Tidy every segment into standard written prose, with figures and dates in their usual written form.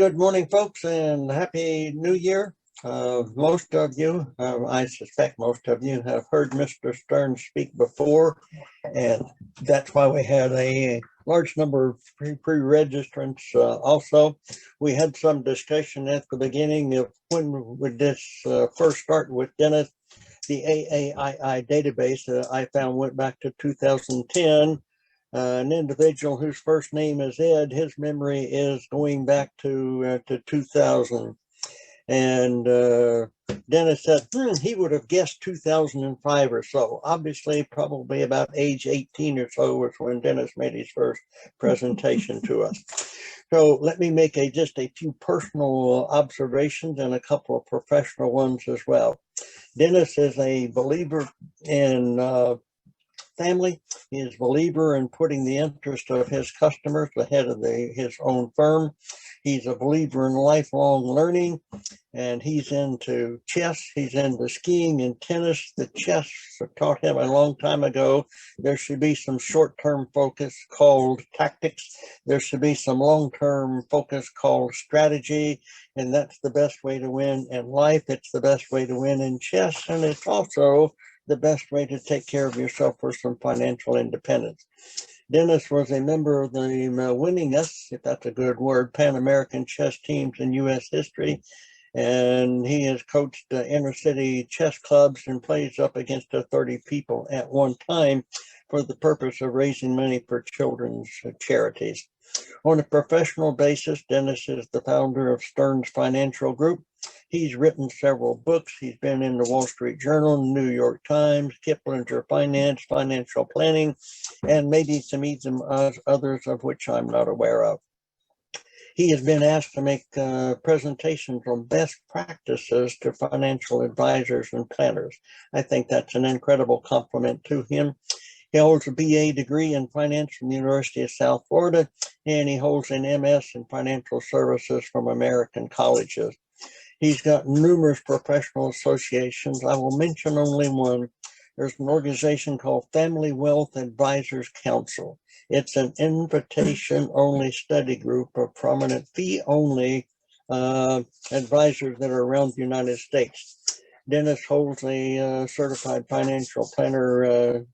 Good morning, folks, and Happy New Year. Most of you, I suspect most of you, have heard Mr. Stearns speak before, and that's why we had a large number of pre-registrants. Also, we had some discussion at the beginning of when would this first start with Dennis. The AAII database I found went back to 2010. An individual whose first name is Ed, his memory is going back to 2000. And Dennis said he would have guessed 2005 or so. Obviously, probably about age 18 or so was when Dennis made his first presentation to us. So let me make just a few personal observations and a couple of professional ones as well. Dennis is a believer in family. He is a believer in putting the interest of his customers ahead of his own firm. He's a believer in lifelong learning, and he's into chess. He's into skiing and tennis. The chess taught him a long time ago there should be some short-term focus called tactics. There should be some long-term focus called strategy, and that's the best way to win in life. It's the best way to win in chess, and it's also the best way to take care of yourself for some financial independence. Dennis was a member of the winningest, if that's a good word, Pan-American chess teams in U.S. history, and he has coached inner city chess clubs and plays up to 30 people at one time for the purpose of raising money for children's charities. On a professional basis, Dennis is the founder of Stearns Financial Group. He's written several books. He's been in the Wall Street Journal, New York Times, Kiplinger Finance, Financial Planning, and maybe some others of which I'm not aware of. He has been asked to make presentations on best practices to financial advisors and planners. I think that's an incredible compliment to him. He holds a BA degree in finance from the University of South Florida, and he holds an MS in financial services from American colleges. He's got numerous professional associations. I will mention only one. There's an organization called Family Wealth Advisors Council. It's an invitation-only study group of prominent fee-only advisors that are around the United States. Dennis holds a certified financial planner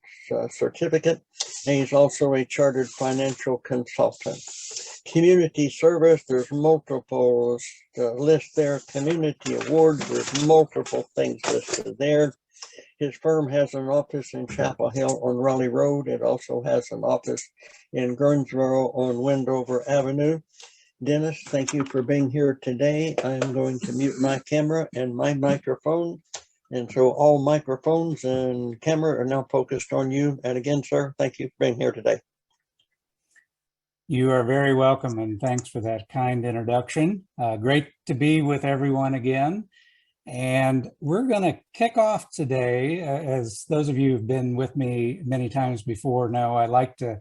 certificate, and he's also a chartered financial consultant. Community service, there's multiple lists there. Community awards, there's multiple things listed there. His firm has an office in Chapel Hill on Raleigh Road. It also has an office in Gurnsboro on Wendover Avenue. Dennis, thank you for being here today. I'm going to mute my camera and my microphone. And so all microphones and camera are now focused on you. And again, sir, thank you for being here today. You are very welcome, and thanks for that kind introduction. Great to be with everyone again. And we're going to kick off today. As those of you who've been with me many times before know, I like to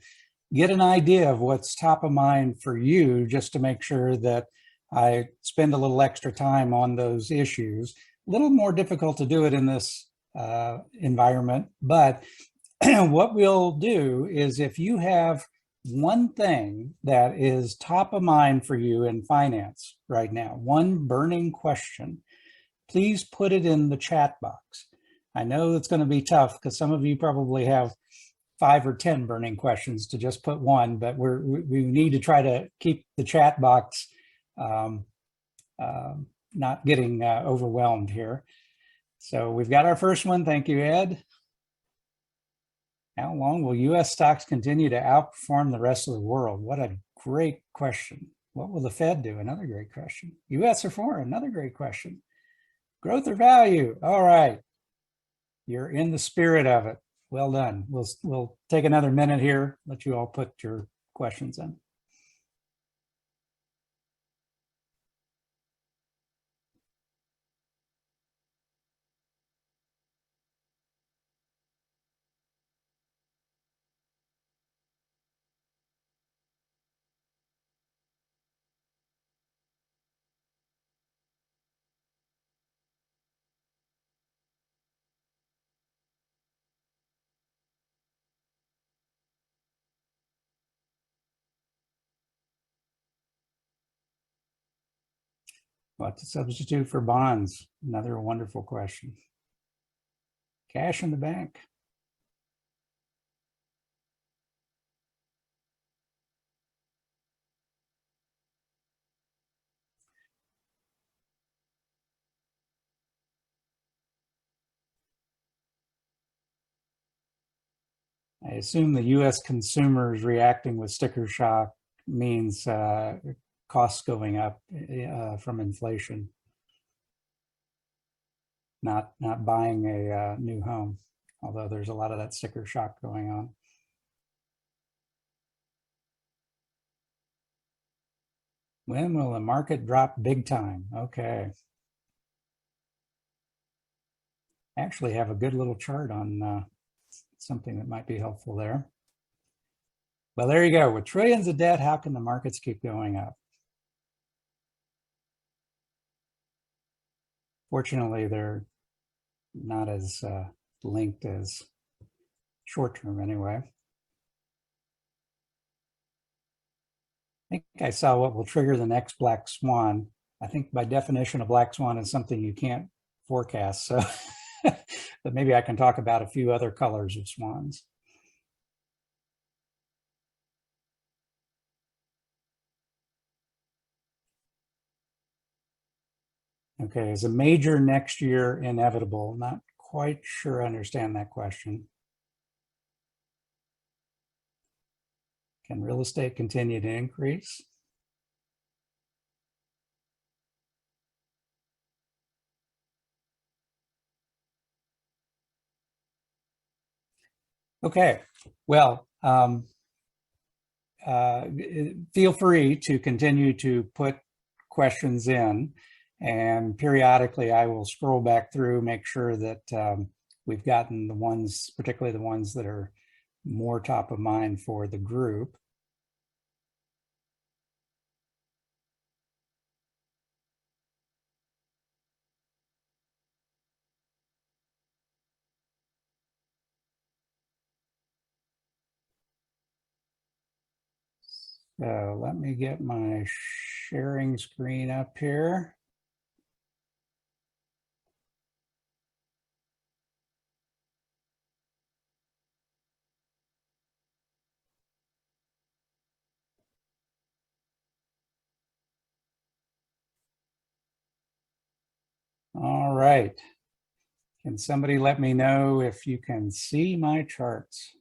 get an idea of what's top of mind for you, just to make sure that I spend a little extra time on those issues. A little more difficult to do it in this environment, but what we'll do is, if you have one thing that is top of mind for you in finance right now, one burning question, please put it in the chat box. I know it's going to be tough because some of you probably have 5 or 10 burning questions to just put one, but we need to try to keep the chat box not getting overwhelmed here. So we've got our first one. Thank you, Ed. How long will U.S. stocks continue to outperform the rest of the world? What a great question. What will the Fed do? Another great question. U.S. or foreign? Another great question. Growth or value? All right. You're in the spirit of it. Well done. We'll take another minute here, let you all put your questions in. What to substitute for bonds? Another wonderful question. Cash in the bank. I assume the U.S. consumers reacting with sticker shock means costs going up from inflation, not buying a new home, although there's a lot of that sticker shock going on. When will the market drop big time? Okay. I actually have a good little chart on something that might be helpful there. Well, there you go. With trillions of debt, how can the markets keep going up? Fortunately, they're not as linked as short term anyway. I think I saw what will trigger the next black swan. I think by definition, a black swan is something you can't forecast. So, but maybe I can talk about a few other colors of swans. Okay, is a major next year inevitable? Not quite sure I understand that question. Can real estate continue to increase? Okay, well, feel free to continue to put questions in, and periodically I will scroll back through, make sure that we've gotten the ones, particularly the ones that are more top of mind for the group. So let me get my sharing screen up here. All right. Can somebody let me know if you can see my charts?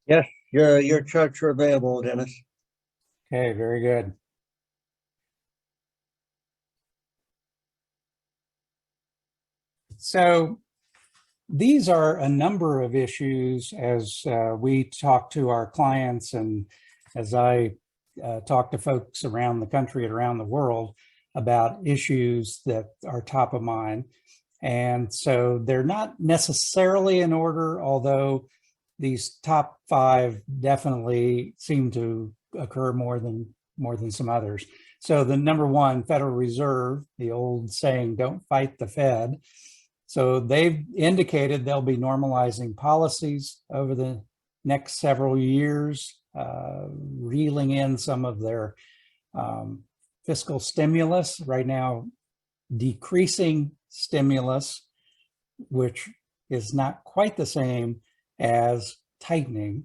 Yes, your charts are available, Dennis. Okay, very good. So these are a number of issues as we talk to our clients and as I talk to folks around the country and around the world about issues that are top of mind. And so they're not necessarily in order, although these top five definitely seem to occur more than some others. So the number one, Federal Reserve, the old saying, don't fight the Fed. So they've indicated they'll be normalizing policies over the next several years, reeling in some of their fiscal stimulus. Right now, decreasing stimulus, which is not quite the same as tightening.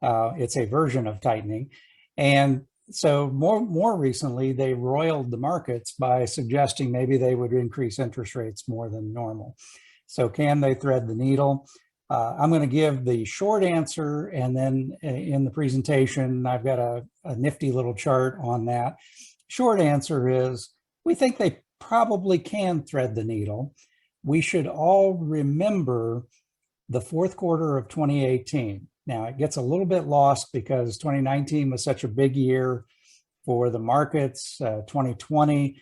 It's a version of tightening. And so more recently, they roiled the markets by suggesting maybe they would increase interest rates more than normal. So can they thread the needle? I'm going to give the short answer, and then in the presentation, I've got a nifty little chart on that. Short answer is, we think they probably can thread the needle. We should all remember the fourth quarter of 2018. Now, it gets a little bit lost because 2019 was such a big year for the markets. 2020,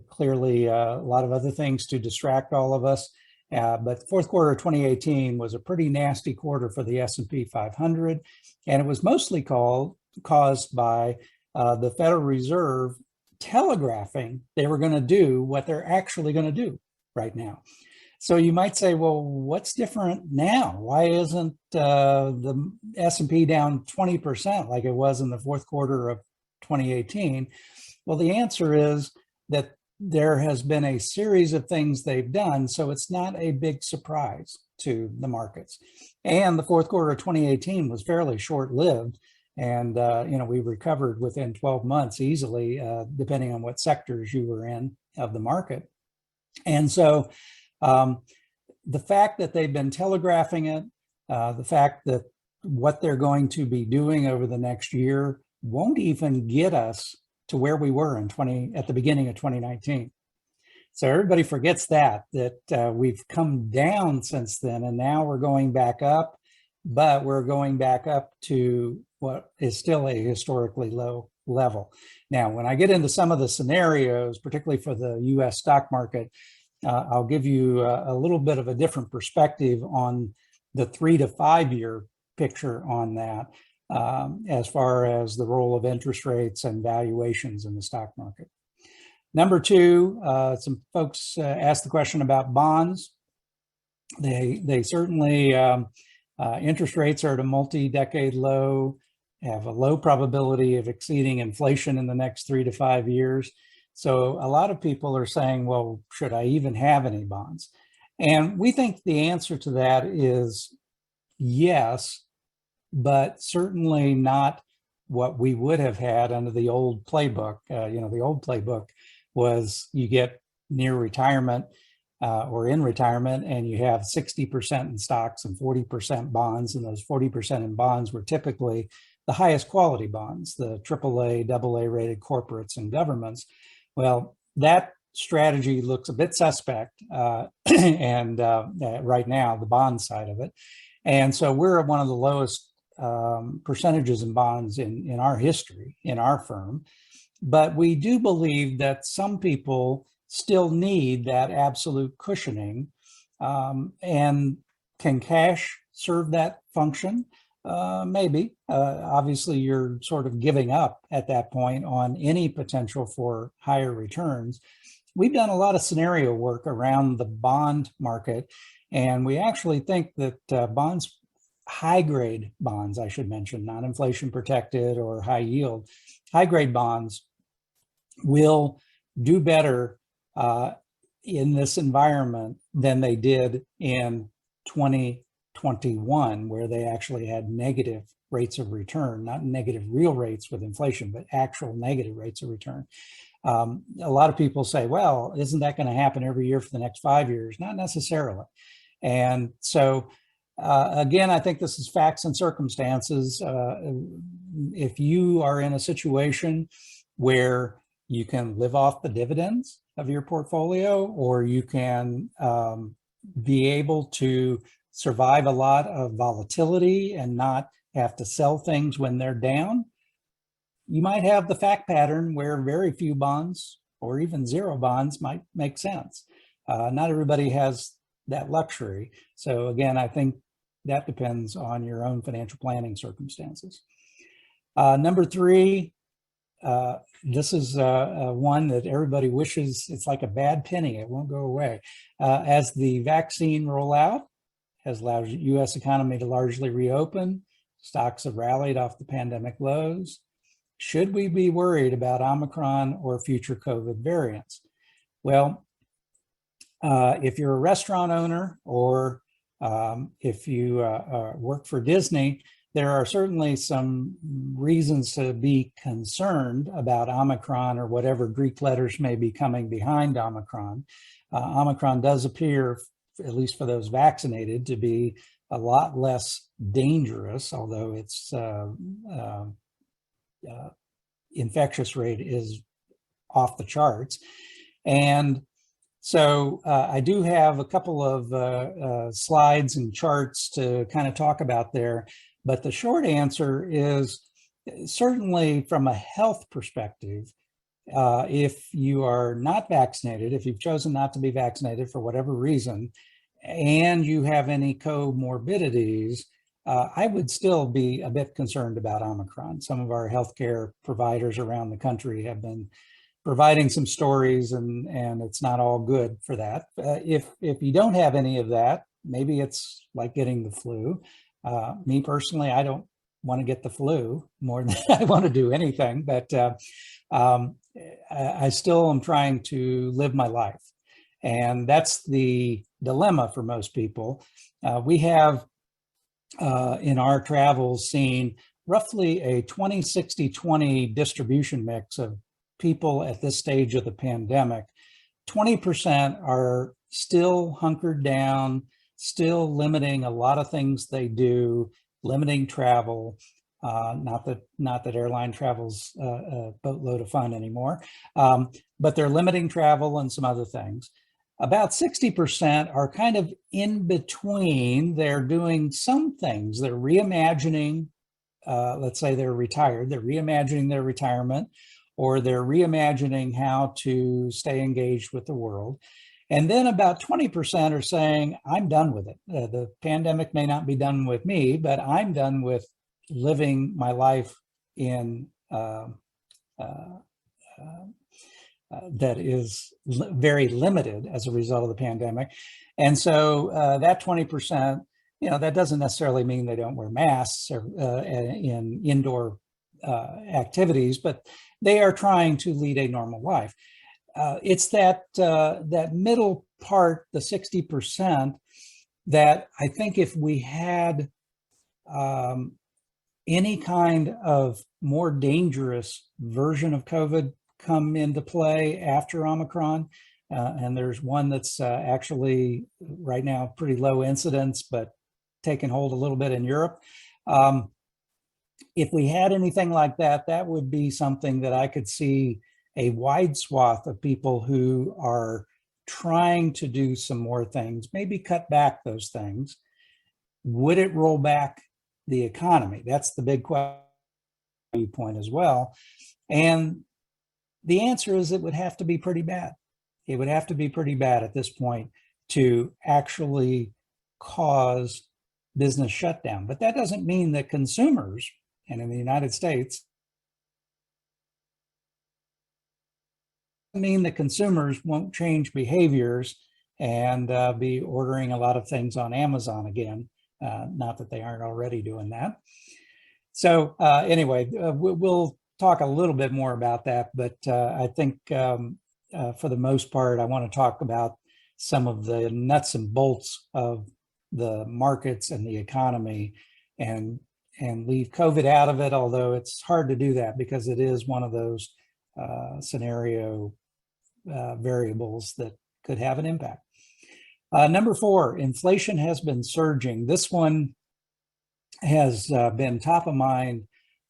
clearly a lot of other things to distract all of us. But fourth quarter of 2018 was a pretty nasty quarter for the S&P 500. And it was mostly caused by the Federal Reserve telegraphing they were going to do what they're actually going to do right now. So you might say, well, what's different now? Why isn't the S&P down 20% like it was in the fourth quarter of 2018? Well, the answer is that there has been a series of things they've done, so it's not a big surprise to the markets. And the fourth quarter of 2018 was fairly short-lived, and we recovered within 12 months easily, depending on what sectors you were in of the market. And so the fact that they've been telegraphing it, the fact that what they're going to be doing over the next year won't even get us to where we were at the beginning of 2019. So everybody forgets that we've come down since then, and now we're going back up, but we're going back up to what is still a historically low level. Now, when I get into some of the scenarios, particularly for the US stock market, I'll give you a little bit of a different perspective on the 3 to 5 year picture on that, as far as the role of interest rates and valuations in the stock market. Number two, some folks asked the question about bonds. They certainly, interest rates are at a multi-decade low, have a low probability of exceeding inflation in the next 3 to 5 years. So a lot of people are saying, well, should I even have any bonds? And we think the answer to that is yes, but certainly not what we would have had under the old playbook. The old playbook was you get near retirement or in retirement, and you have 60% in stocks and 40% bonds, and those 40% in bonds were typically the highest quality bonds, the AAA, AA rated corporates and governments. Well, that strategy looks a bit suspect and right now, the bond side of it. And so we're at one of the lowest percentages in bonds in our history, in our firm. But we do believe that some people still need that absolute cushioning. And can cash serve that function? Maybe. Obviously, you're sort of giving up at that point on any potential for higher returns. We've done a lot of scenario work around the bond market, and we actually think that bonds, high grade bonds, I should mention, not inflation protected or high yield, high grade bonds will do better in this environment than they did in 2021, where they actually had negative rates of return, not negative real rates with inflation, but actual negative rates of return. A lot of people say, well, isn't that going to happen every year for the next 5 years? Not necessarily. And so, again, I think this is facts and circumstances. If you are in a situation where you can live off the dividends of your portfolio, or you can be able to survive a lot of volatility and not have to sell things when they're down, you might have the fact pattern where very few bonds or even zero bonds might make sense. Not everybody has that luxury. So again, I think that depends on your own financial planning circumstances. Number three, this is one that everybody wishes, it's like a bad penny, it won't go away. As the vaccine rollout has allowed the US economy to largely reopen, stocks have rallied off the pandemic lows. Should we be worried about Omicron or future COVID variants? Well, if you're a restaurant owner, or if you work for Disney, there are certainly some reasons to be concerned about Omicron, or whatever Greek letters may be coming behind Omicron. Omicron does appear, at least for those vaccinated, to be a lot less dangerous, although its infectious rate is off the charts. And so I do have a couple of slides and charts to kind of talk about there. But the short answer is, certainly from a health perspective, if you are not vaccinated, if you've chosen not to be vaccinated for whatever reason, and you have any comorbidities, I would still be a bit concerned about Omicron. Some of our healthcare providers around the country have been providing some stories, and it's not all good for that. If you don't have any of that, maybe it's like getting the flu. Me personally, I don't want to get the flu more than I want to do anything, but I still am trying to live my life. And that's the dilemma for most people. We have in our travels seen roughly a 20-60-20 distribution mix of people at this stage of the pandemic. 20% are still hunkered down, still limiting a lot of things they do, limiting travel. Not that airline travel's a boatload of fun anymore, but they're limiting travel and some other things. About 60% are kind of in between. They're doing some things. They're reimagining, let's say they're retired, they're reimagining their retirement, or they're reimagining how to stay engaged with the world. And then about 20% are saying, I'm done with it. The pandemic may not be done with me, but I'm done with living my life in that is very limited as a result of the pandemic. And so that 20%, that doesn't necessarily mean they don't wear masks or in indoor activities, but they are trying to lead a normal life. It's that middle part, the 60%, that I think if we had any kind of more dangerous version of COVID come into play after Omicron, and there's one that's actually right now pretty low incidence, but taking hold a little bit in Europe. If we had anything like that, that would be something that I could see a wide swath of people who are trying to do some more things, maybe cut back those things. Would it roll back the economy? That's the big point as well. And the answer is it would have to be pretty bad. It would have to be pretty bad at this point to actually cause business shutdown. But that doesn't mean that consumers, and in the United States, mean that consumers won't change behaviors and be ordering a lot of things on Amazon again. Not that they aren't already doing that. So anyway, we'll talk a little bit more about that, but I think for the most part, I want to talk about some of the nuts and bolts of the markets and the economy and leave COVID out of it, although it's hard to do that because it is one of those scenario variables that could have an impact. Number 4, inflation has been surging. This one has been top of mind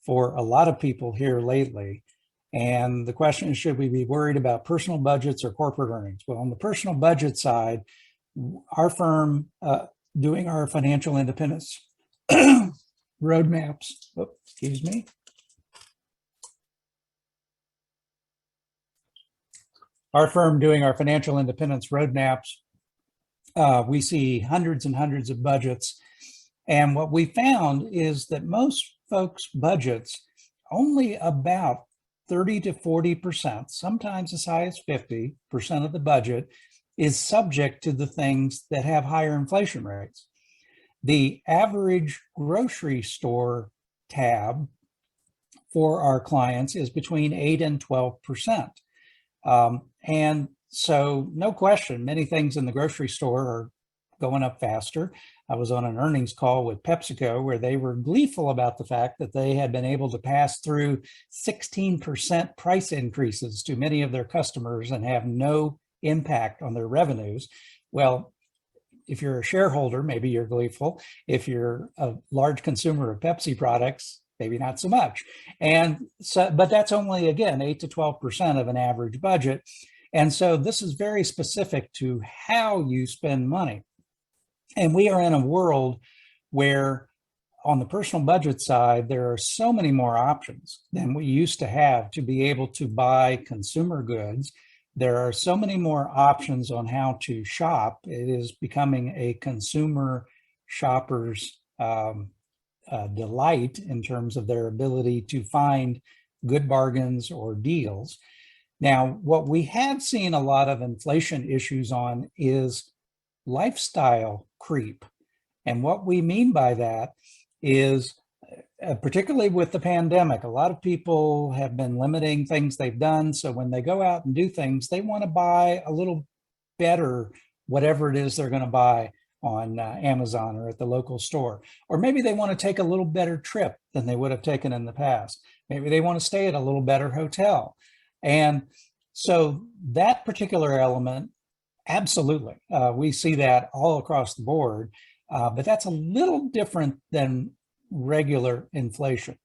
for a lot of people here lately. And the question is, should we be worried about personal budgets or corporate earnings? Well, on the personal budget side, our firm doing our financial independence roadmaps, excuse me. Our firm doing our financial independence roadmaps, we see hundreds and hundreds of budgets. And what we found is that most folks' budgets, only about 30 to 40%, sometimes as high as 50% of the budget, is subject to the things that have higher inflation rates. The average grocery store tab for our clients is between 8 and 12%. And so no question, many things in the grocery store are going up faster. I was on an earnings call with PepsiCo where they were gleeful about the fact that they had been able to pass through 16% price increases to many of their customers and have no impact on their revenues. Well, if you're a shareholder, maybe you're gleeful. If you're a large consumer of Pepsi products, maybe not so much. And so, but that's only, again, 8 to 12% of an average budget. And so this is very specific to how you spend money. And we are in a world where on the personal budget side, there are so many more options than we used to have to be able to buy consumer goods. There are so many more options on how to shop. It is becoming a consumer shopper's delight in terms of their ability to find good bargains or deals. Now, what we have seen a lot of inflation issues on is lifestyle creep. And what we mean by that is particularly with the pandemic, a lot of people have been limiting things they've done. So when they go out and do things, they want to buy a little better, whatever it is they're going to buy on Amazon or at the local store. Or maybe they want to take a little better trip than they would have taken in the past. Maybe they want to stay at a little better hotel. And so that particular element, absolutely, we see that all across the board, but that's a little different than regular inflation.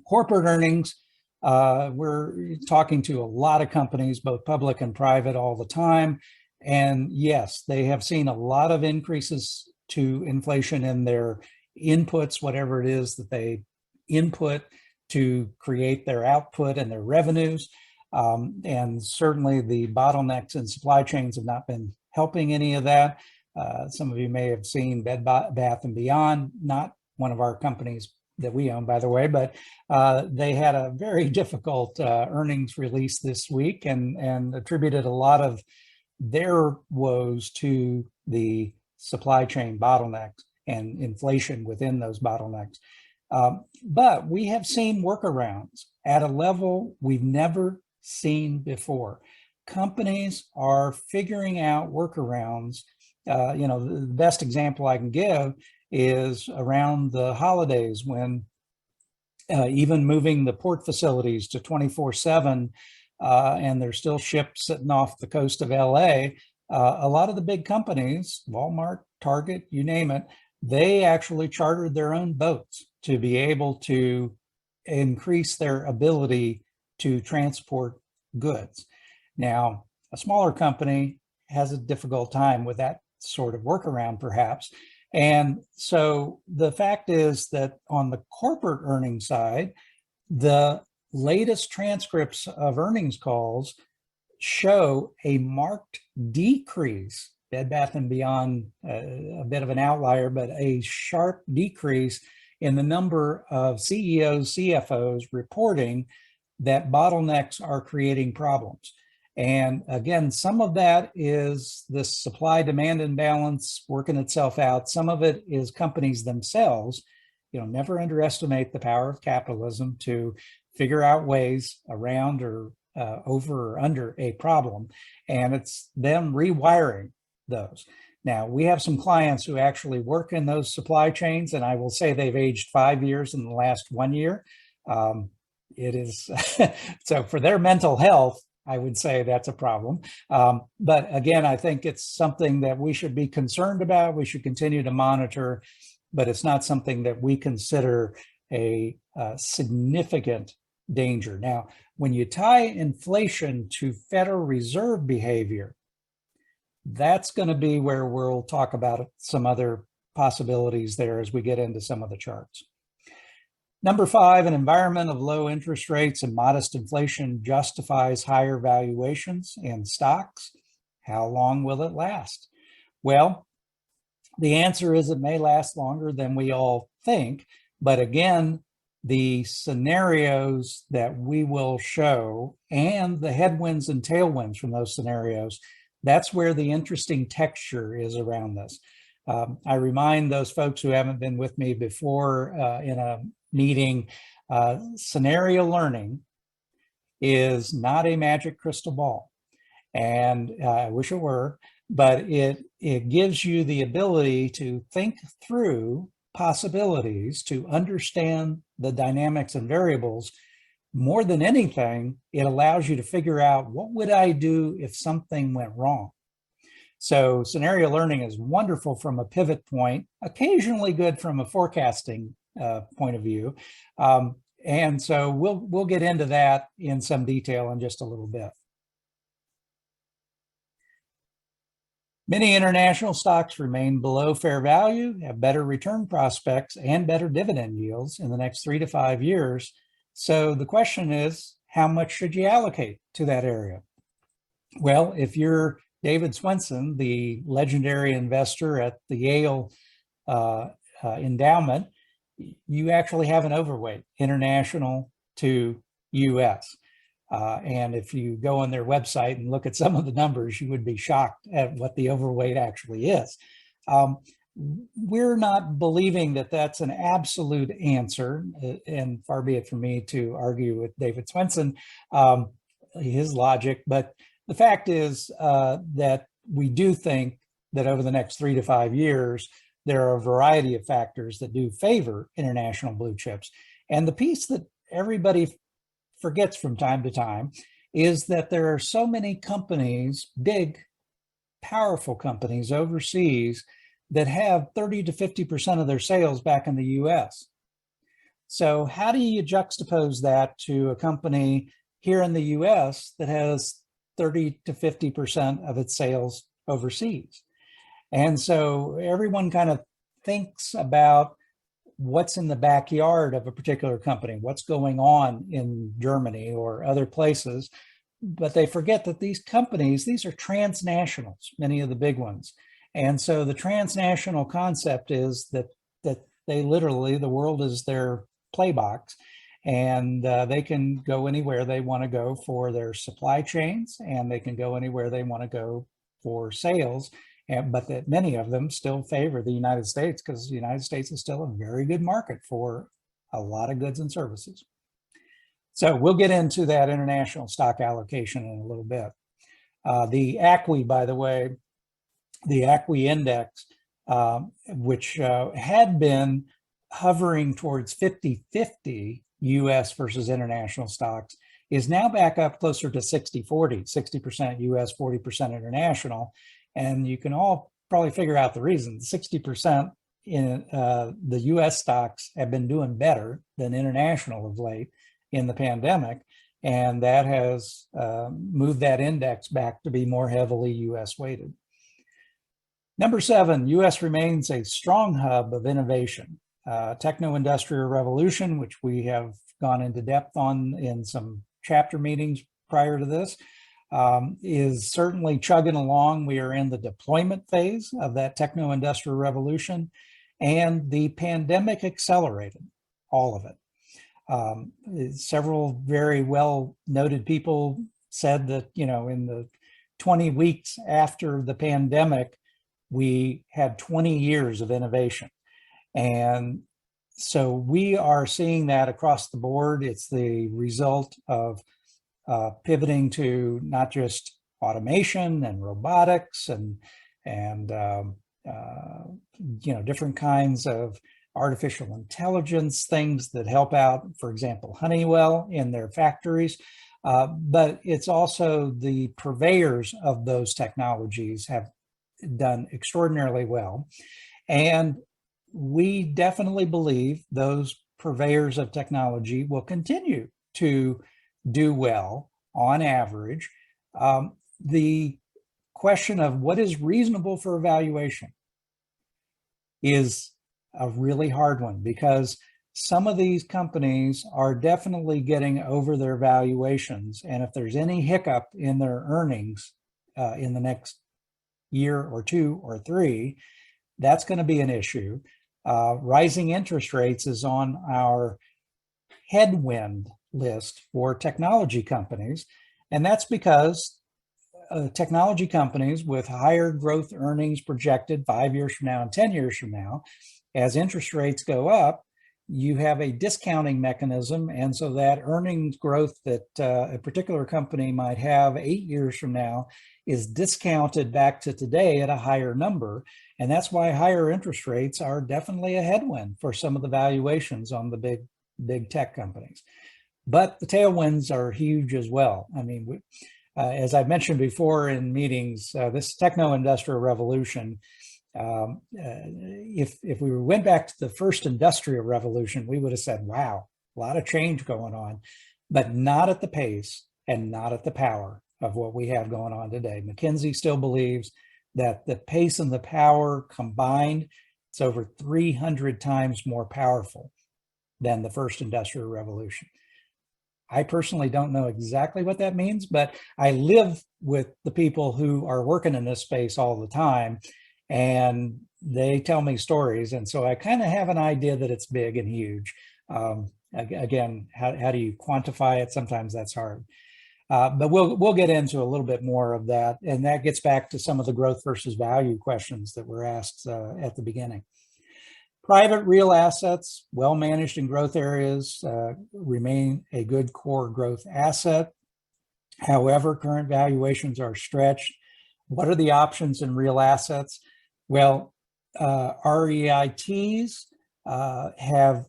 Corporate earnings, we're talking to a lot of companies, both public and private, all the time. And yes, they have seen a lot of increases to inflation in their inputs, whatever it is that they input to create their output and their revenues. And certainly the bottlenecks in supply chains have not been helping any of that. Some of you may have seen Bed Bath & Beyond, not one of our companies that we own, by the way, but they had a very difficult earnings release this week and attributed a lot of their woes to the supply chain bottlenecks and inflation within those bottlenecks. But we have seen workarounds at a level we've never seen before. Companies are figuring out workarounds. The best example I can give is around the holidays when even moving the port facilities to 24/7 and there's still ships sitting off the coast of LA, a lot of the big companies, Walmart, Target, you name it, they actually chartered their own boats to be able to increase their ability to transport goods. Now, a smaller company has a difficult time with that sort of workaround, perhaps. And so the fact is that on the corporate earnings side, the latest transcripts of earnings calls show a marked decrease. Bed Bath & Beyond, a bit of an outlier, but a sharp decrease in the number of CEOs, CFOs reporting that bottlenecks are creating problems. And again, some of that is this supply-demand imbalance working itself out. Some of it is companies themselves. Never underestimate the power of capitalism to figure out ways around or over or under a problem. And it's them rewiring those. Now, we have some clients who actually work in those supply chains, and I will say they've aged 5 years in the last 1 year. It is, so for their mental health, I would say that's a problem. But again, I think it's something that we should be concerned about. We should continue to monitor, but it's not something that we consider a significant danger. Now, when you tie inflation to Federal Reserve behavior, that's going to be where we'll talk about some other possibilities there as we get into some of the charts. Number 5, an environment of low interest rates and modest inflation justifies higher valuations in stocks. How long will it last? Well, the answer is it may last longer than we all think. But again, the scenarios that we will show and the headwinds and tailwinds from those scenarios, that's where the interesting texture is around this. I remind those folks who haven't been with me before in a meeting, scenario learning is not a magic crystal ball. And I wish it were, but it gives you the ability to think through possibilities, to understand the dynamics and variables. More than anything, it allows you to figure out, what would I do if something went wrong? So scenario learning is wonderful from a pivot point, occasionally good from a forecasting point of view. And so we'll get into that in some detail in just a little bit. Many international stocks remain below fair value, have better return prospects and better dividend yields in the next 3 to 5 years. So the question is, how much should you allocate to that area? Well, if you're David Swenson, the legendary investor at the Yale endowment, you actually have an overweight international to US. And if you go on their website and look at some of the numbers, you would be shocked at what the overweight actually is. we're not believing that that's an absolute answer, and far be it from me to argue with David Swenson, his logic. But the fact is that we do think that over the next 3 to 5 years, there are a variety of factors that do favor international blue chips. And the piece that everybody forgets from time to time is that there are so many companies, big, powerful companies overseas, that have 30 to 50% of their sales back in the US. So how do you juxtapose that to a company here in the US that has 30 to 50% of its sales overseas? And so everyone kind of thinks about what's in the backyard of a particular company, what's going on in Germany or other places, but they forget that these companies, these are transnationals, many of the big ones. And so the transnational concept is that they literally, the world is their playbox, and they can go anywhere they want to go for their supply chains, and they can go anywhere they want to go for sales. But that many of them still favor the United States because the United States is still a very good market for a lot of goods and services. So we'll get into that international stock allocation in a little bit. The AAII, by the way, the AAII index, which had been hovering towards 50-50 US versus international stocks, is now back up closer to 60-40, 60% US, 40% international. And you can all probably figure out the reason. 60% in the US stocks have been doing better than international of late in the pandemic. And that has moved that index back to be more heavily US weighted. Number 7, US remains a strong hub of innovation. Techno-industrial revolution, which we have gone into depth on in some chapter meetings prior to this, is certainly chugging along. We are in the deployment phase of that techno-industrial revolution, and the pandemic accelerated all of it. Several very well noted people said that, in the 20 weeks after the pandemic, we had 20 years of innovation. And so we are seeing that across the board. It's the result of pivoting to not just automation and robotics and different kinds of artificial intelligence, things that help out, for example, Honeywell in their factories. But it's also the purveyors of those technologies have done extraordinarily well. And we definitely believe those purveyors of technology will continue to do well on average. The question of what is reasonable for evaluation is a really hard one, because some of these companies are definitely getting over their valuations. And if there's any hiccup in their earnings in the next year or 2 or 3, that's going to be an issue. Rising interest rates is on our headwind list for technology companies. And that's because technology companies with higher growth earnings projected 5 years from now and 10 years from now, as interest rates go up, you have a discounting mechanism. And so that earnings growth that a particular company might have 8 years from now is discounted back to today at a higher number. And that's why higher interest rates are definitely a headwind for some of the valuations on the big tech companies. But the tailwinds are huge as well. I mean, as I've mentioned before in meetings, this techno-industrial revolution, if we went back to the first industrial revolution, we would have said, wow, a lot of change going on, but not at the pace and not at the power of what we have going on today. McKinsey still believes that the pace and the power combined, it's over 300 times more powerful than the first industrial revolution. I personally don't know exactly what that means, but I live with the people who are working in this space all the time, and they tell me stories. And so I kind of have an idea that it's big and huge. Again, how do you quantify it? Sometimes that's hard. But we'll get into a little bit more of that. And that gets back to some of the growth versus value questions that were asked at the beginning. Private real assets, well managed in growth areas, remain a good core growth asset. However, current valuations are stretched. What are the options in real assets? Well, REITs have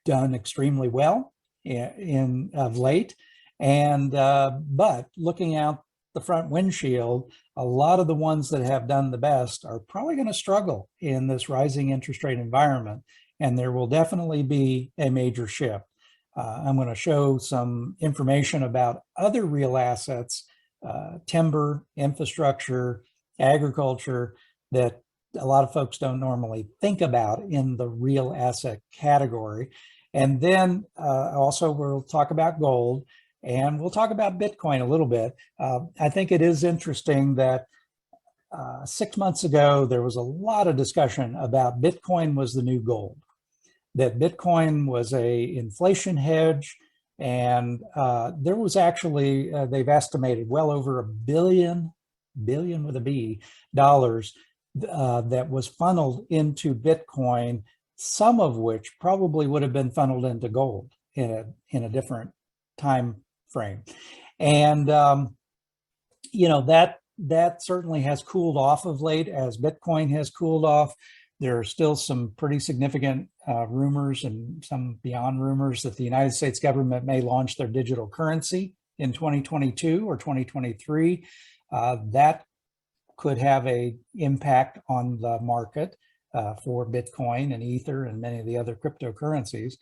done extremely well of late, and but looking out the front windshield, a lot of the ones that have done the best are probably going to struggle in this rising interest rate environment, and there will definitely be a major shift. I'm going to show some information about other real assets, timber, infrastructure, agriculture, that a lot of folks don't normally think about in the real asset category. And then also we'll talk about gold, and we'll talk about Bitcoin a little bit. I think it is interesting that 6 months ago, there was a lot of discussion about Bitcoin was the new gold, that Bitcoin was a inflation hedge. And there was actually, they've estimated well over $1 billion with a B, dollars that was funneled into Bitcoin, some of which probably would have been funneled into gold in a different time frame. And, you know, that certainly has cooled off of late as Bitcoin has cooled off. There are still some pretty significant rumors and some beyond rumors that the United States government may launch their digital currency in 2022 or 2023. That could have an impact on the market for Bitcoin and Ether and many of the other cryptocurrencies.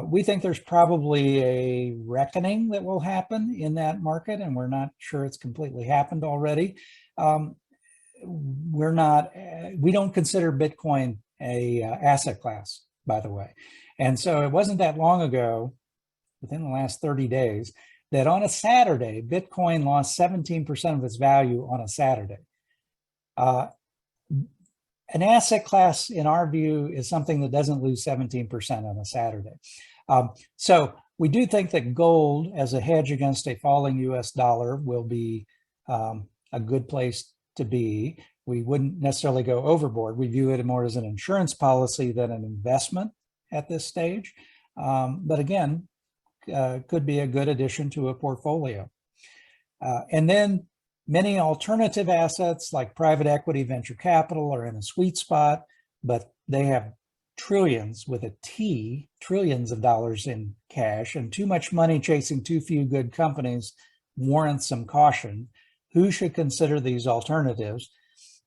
We think there's probably a reckoning that will happen in that market, and we're not sure it's completely happened already. We don't consider Bitcoin a asset class, by the way. And so it wasn't that long ago, within the last 30 days, that on a Saturday, Bitcoin lost 17% of its value on a Saturday. An asset class, in our view, is something that doesn't lose 17% on a Saturday. So we do think that gold as a hedge against a falling US dollar will be a good place to be. We wouldn't necessarily go overboard. We view it more as an insurance policy than an investment at this stage. But again, could be a good addition to a portfolio. And then many alternative assets like private equity, venture capital are in a sweet spot, but they have trillions with a T, trillions of dollars in cash, and too much money chasing too few good companies warrants some caution. Who should consider these alternatives?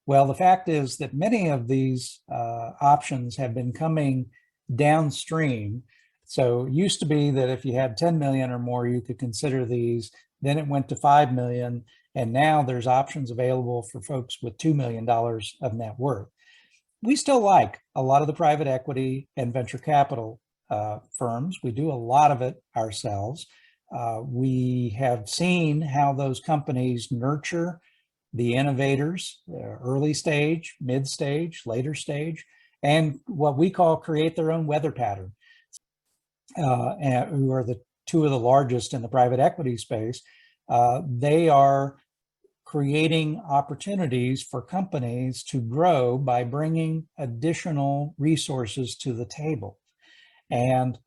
Well, the fact is that many of these options have been coming downstream. So it used to be that if you had 10 million or more, you could consider these. Then it went to 5 million. And now there's options available for folks with $2 million of net worth. We still like a lot of the private equity and venture capital firms. We do a lot of it ourselves. We have seen how those companies nurture the innovators, early stage, mid stage, later stage, and what we call create their own weather pattern, who are the two of the largest in the private equity space. They are creating opportunities for companies to grow by bringing additional resources to the table. And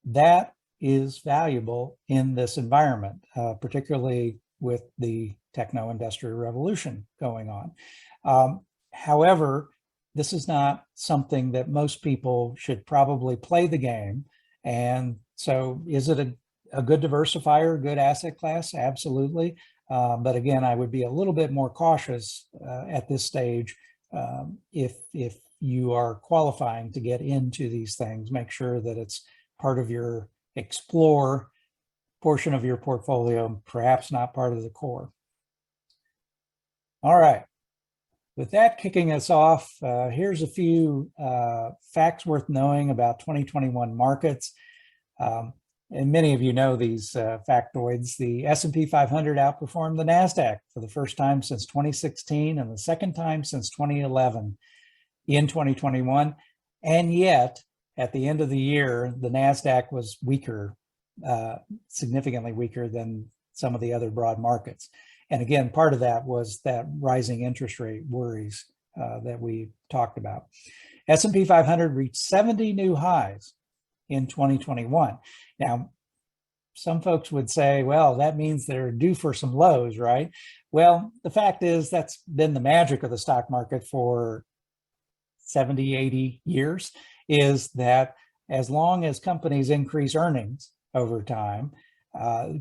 that is valuable in this environment, particularly with the techno-industrial revolution going on. However, this is not something that most people should probably play the game. And so is it a good diversifier, good asset class? Absolutely. But again, I would be a little bit more cautious at this stage. If you are qualifying to get into these things, make sure that it's part of your explore portion of your portfolio, perhaps not part of the core. All right. With that kicking us off, here's a few facts worth knowing about 2021 markets. And many of you know these factoids. The S&P 500 outperformed the NASDAQ for the first time since 2016 and the second time since 2011 in 2021. And yet, at the end of the year, the NASDAQ was weaker, significantly weaker than some of the other broad markets. And again, part of that was that rising interest rate worries that we talked about. S&P 500 reached 70 new highs in 2021. Now, some folks would say, well, that means they're due for some lows, right? Well, the fact is that's been the magic of the stock market for 70, 80 years, is that as long as companies increase earnings over time,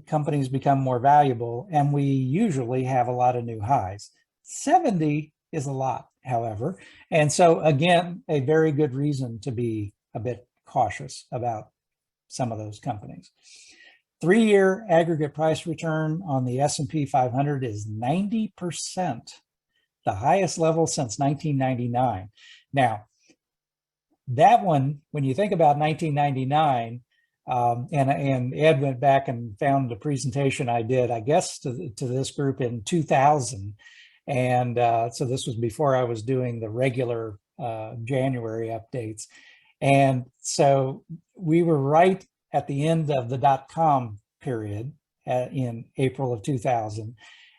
companies become more valuable, and we usually have a lot of new highs. 70 is a lot, however. And so again, a very good reason to be a bit cautious about some of those companies. 3-year aggregate price return on the S&P 500 is 90%, the highest level since 1999. Now, that one, when you think about 1999, and Ed went back and found the presentation I did, I guess, to this group in 2000. And so this was before I was doing the regular January updates. And so we were right at the end of the dot-com period in April of 2000.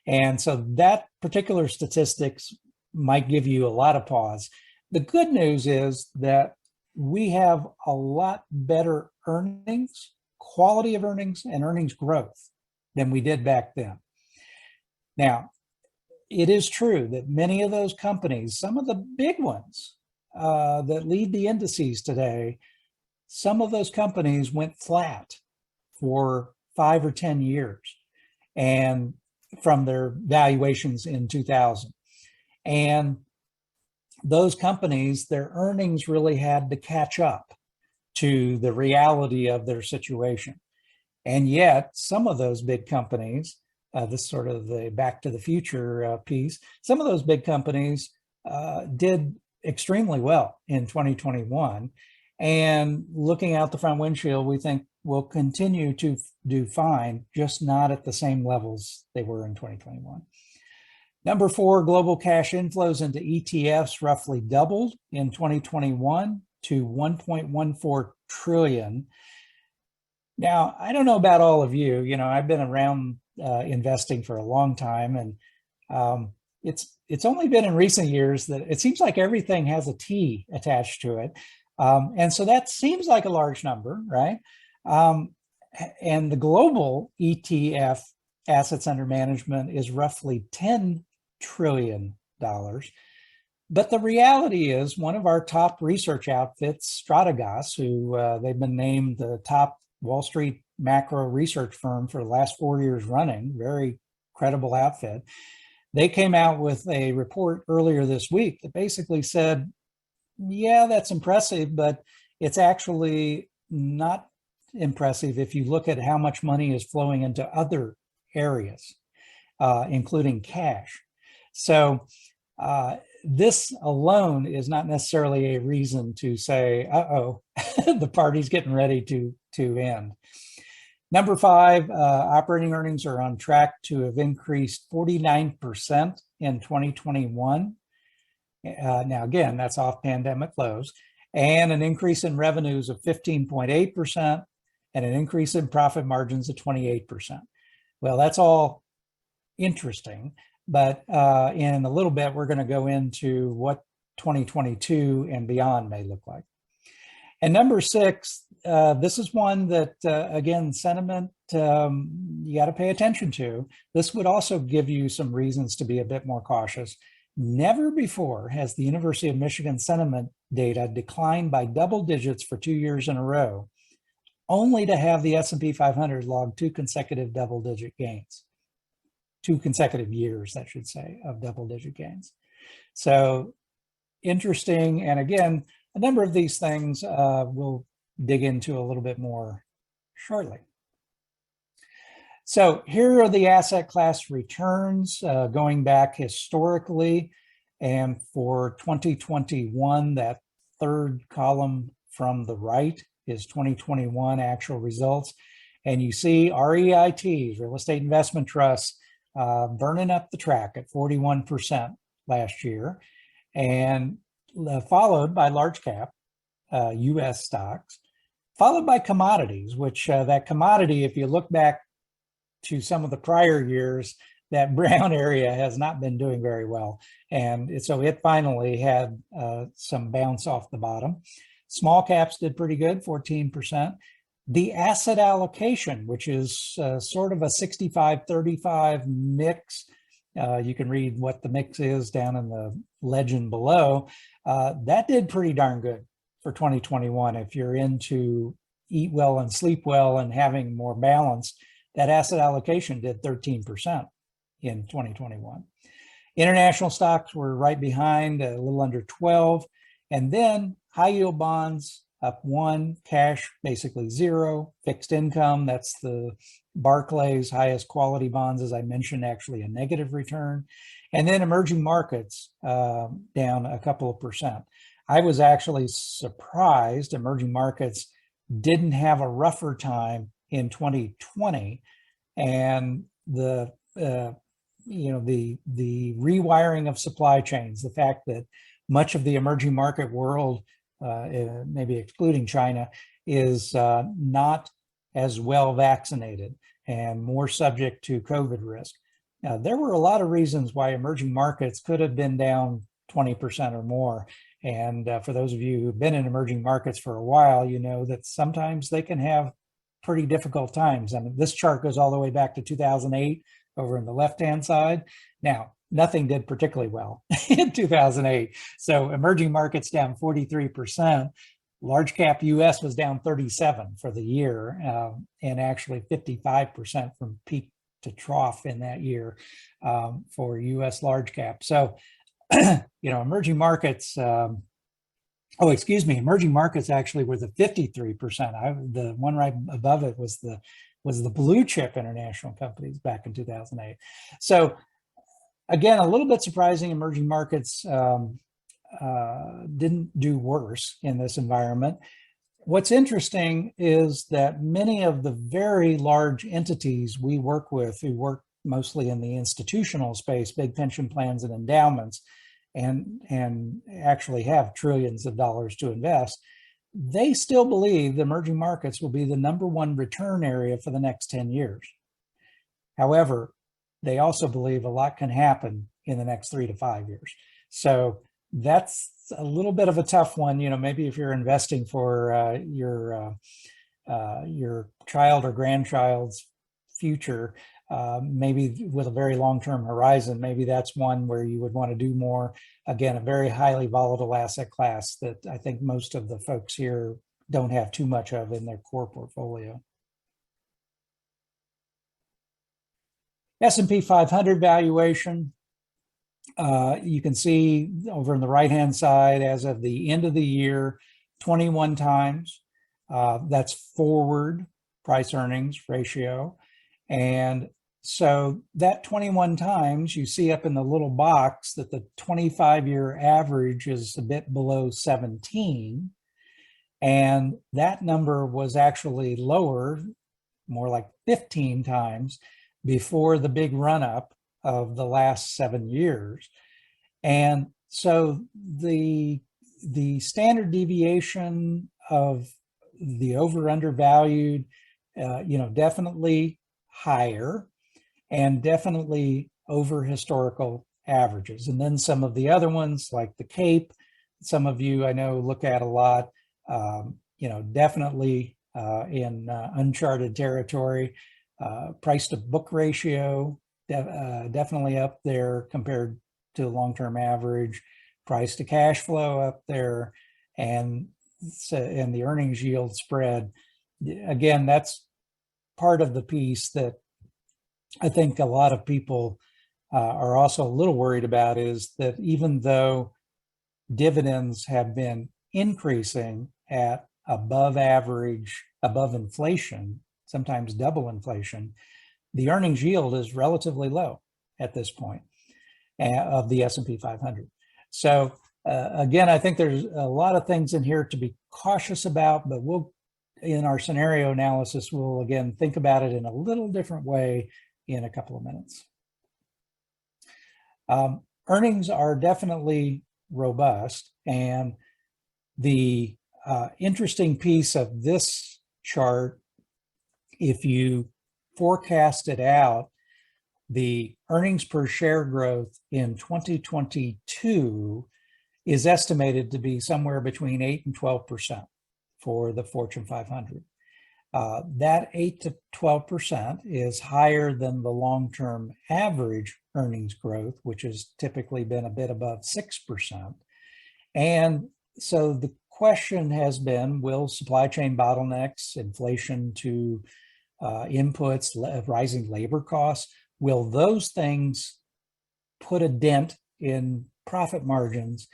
And so that particular statistics might give you a lot of pause. The good news is that we have a lot better earnings, quality of earnings, and earnings growth than we did back then. Now, it is true that many of those companies, some of the big ones that lead the indices today, some of those companies went flat for 5 or 10 years and from their valuations in 2000. And those companies, their earnings really had to catch up to the reality of their situation. And yet some of those big companies, this sort of the back to the future piece, some of those big companies did extremely well in 2021. And looking out the front windshield, we think will continue to do fine, just not at the same levels they were in 2021. Number 4, global cash inflows into ETFs roughly doubled in 2021 to 1.14 trillion. Now, I don't know about all of you, I've been around investing for a long time, and it's only been in recent years that it seems like everything has a T attached to it. And so that seems like a large number, right? And the global ETF assets under management is roughly $10 trillion. But the reality is one of our top research outfits, Strategos, who they've been named the top Wall Street macro research firm for the last 4 years running, very credible outfit. They came out with a report earlier this week that basically said, yeah, that's impressive, but it's actually not impressive if you look at how much money is flowing into other areas, including cash. So this alone is not necessarily a reason to say, uh-oh, the party's getting ready to end. Number 5, operating earnings are on track to have increased 49% in 2021. Now, again, that's off pandemic lows, and an increase in revenues of 15.8% and an increase in profit margins of 28%. Well, that's all interesting, but in a little bit, we're going to go into what 2022 and beyond may look like. And number 6, this is one that, again, sentiment, you got to pay attention to. This would also give you some reasons to be a bit more cautious. Never before has the University of Michigan sentiment data declined by double digits for 2 years in a row, only to have the S&P 500 log 2 consecutive double-digit gains. 2 consecutive years, I should say, of double-digit gains. So interesting. And again, a number of these things we'll dig into a little bit more shortly. So here are the asset class returns going back historically. And for 2021, that third column from the right is 2021 actual results. And you see REITs, real estate investment trusts, burning up the track at 41% last year, and followed by large cap US stocks, followed by commodities, which that commodity, if you look back to some of the prior years, that brown area has not been doing very well. And so it finally had some bounce off the bottom. Small caps did pretty good, 14%. The asset allocation, which is sort of a 65-35 mix, you can read what the mix is down in the legend below. That did pretty darn good for 2021. If you're into eat well and sleep well and having more balance, that asset allocation did 13% in 2021. International stocks were right behind, a little under 12. And then high yield bonds up 1, cash basically 0, fixed income, that's the Barclays highest quality bonds, as I mentioned, actually a negative return. And then emerging markets down a couple of percent. I was actually surprised emerging markets didn't have a rougher time in 2020, and the rewiring of supply chains, the fact that much of the emerging market world, maybe excluding China, is not as well vaccinated and more subject to COVID risk. Now, there were a lot of reasons why emerging markets could have been down 20% or more. And for those of you who've been in emerging markets for a while, you know that sometimes they can have pretty difficult times. I mean, this chart goes all the way back to 2008 over on the left-hand side. Now, nothing did particularly well in 2008. So emerging markets down 43%. Large cap US was down 37 for the year, and actually 55% from peak to trough in that year for US large cap. So, emerging markets, emerging markets actually were the 53%. The one right above it was the blue chip international companies back in 2008. So again, a little bit surprising, emerging markets didn't do worse in this environment. What's interesting is that many of the very large entities we work with, who work mostly in the institutional space, big pension plans and endowments, and actually have trillions of dollars to invest, they still believe the emerging markets will be the #1 return area for the next 10 years. However, they also believe a lot can happen in the next 3 to 5 years. So that's a little bit of a tough one. Maybe if you're investing for your child or grandchild's future, maybe with a very long-term horizon, maybe that's one where you would want to do more. Again, a very highly volatile asset class that I think most of the folks here don't have too much of in their core portfolio. S&P 500 valuation. You can see over on the right-hand side, as of the end of the year, 21 times. That's forward price earnings ratio. And so that 21 times, you see up in the little box that the 25-year average is a bit below 17. And that number was actually lower, more like 15 times, before the big run-up of the last 7 years. And so the standard deviation of the over-undervalued, definitely higher and definitely over historical averages. And then some of the other ones, like the CAPE, some of you I know look at a lot, definitely in uncharted territory. Price to book ratio, definitely up there compared to long-term average. Price to cash flow up there, and the earnings yield spread. Again, that's part of the piece that I think a lot of people are also a little worried about, is that even though dividends have been increasing at above average, above inflation, sometimes double inflation, the earnings yield is relatively low at this point of the S&P 500. So again, I think there's a lot of things in here to be cautious about, but in our scenario analysis, we'll again think about it in a little different way in a couple of minutes. Earnings are definitely robust, and the interesting piece of this chart, if you forecasted out the earnings per share growth in 2022 is estimated to be somewhere between 8 and 12% for the Fortune 500. That 8 to 12% is higher than the long-term average earnings growth, which has typically been a bit above 6%. And so the question has been, will supply chain bottlenecks, inflation to inputs, rising labor costs, will those things put a dent in profit margins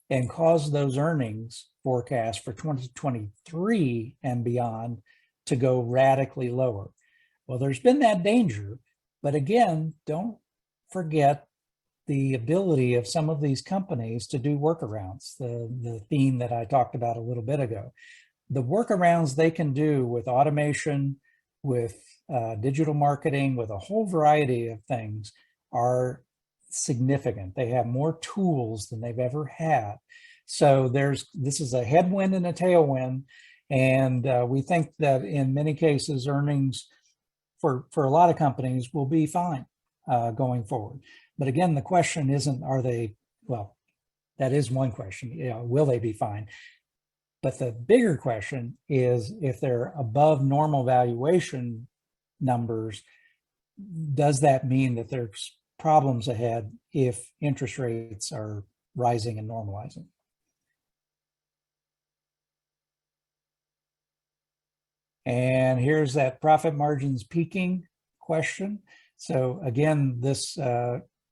and cause those earnings forecasts for 2023 and beyond to go radically lower? Well, there's been that danger, but again, don't forget the ability of some of these companies to do workarounds, the theme that I talked about a little bit ago. The workarounds they can do with automation, with digital marketing, with a whole variety of things are significant. They have more tools than they've ever had. So this is a headwind and a tailwind. And we think that in many cases, earnings for a lot of companies will be fine going forward. But again, the question isn't, are they, well, that is one question, will they be fine? But the bigger question is, if they're above normal valuation numbers, does that mean that there's problems ahead if interest rates are rising and normalizing? And here's that profit margins peaking question. So again, this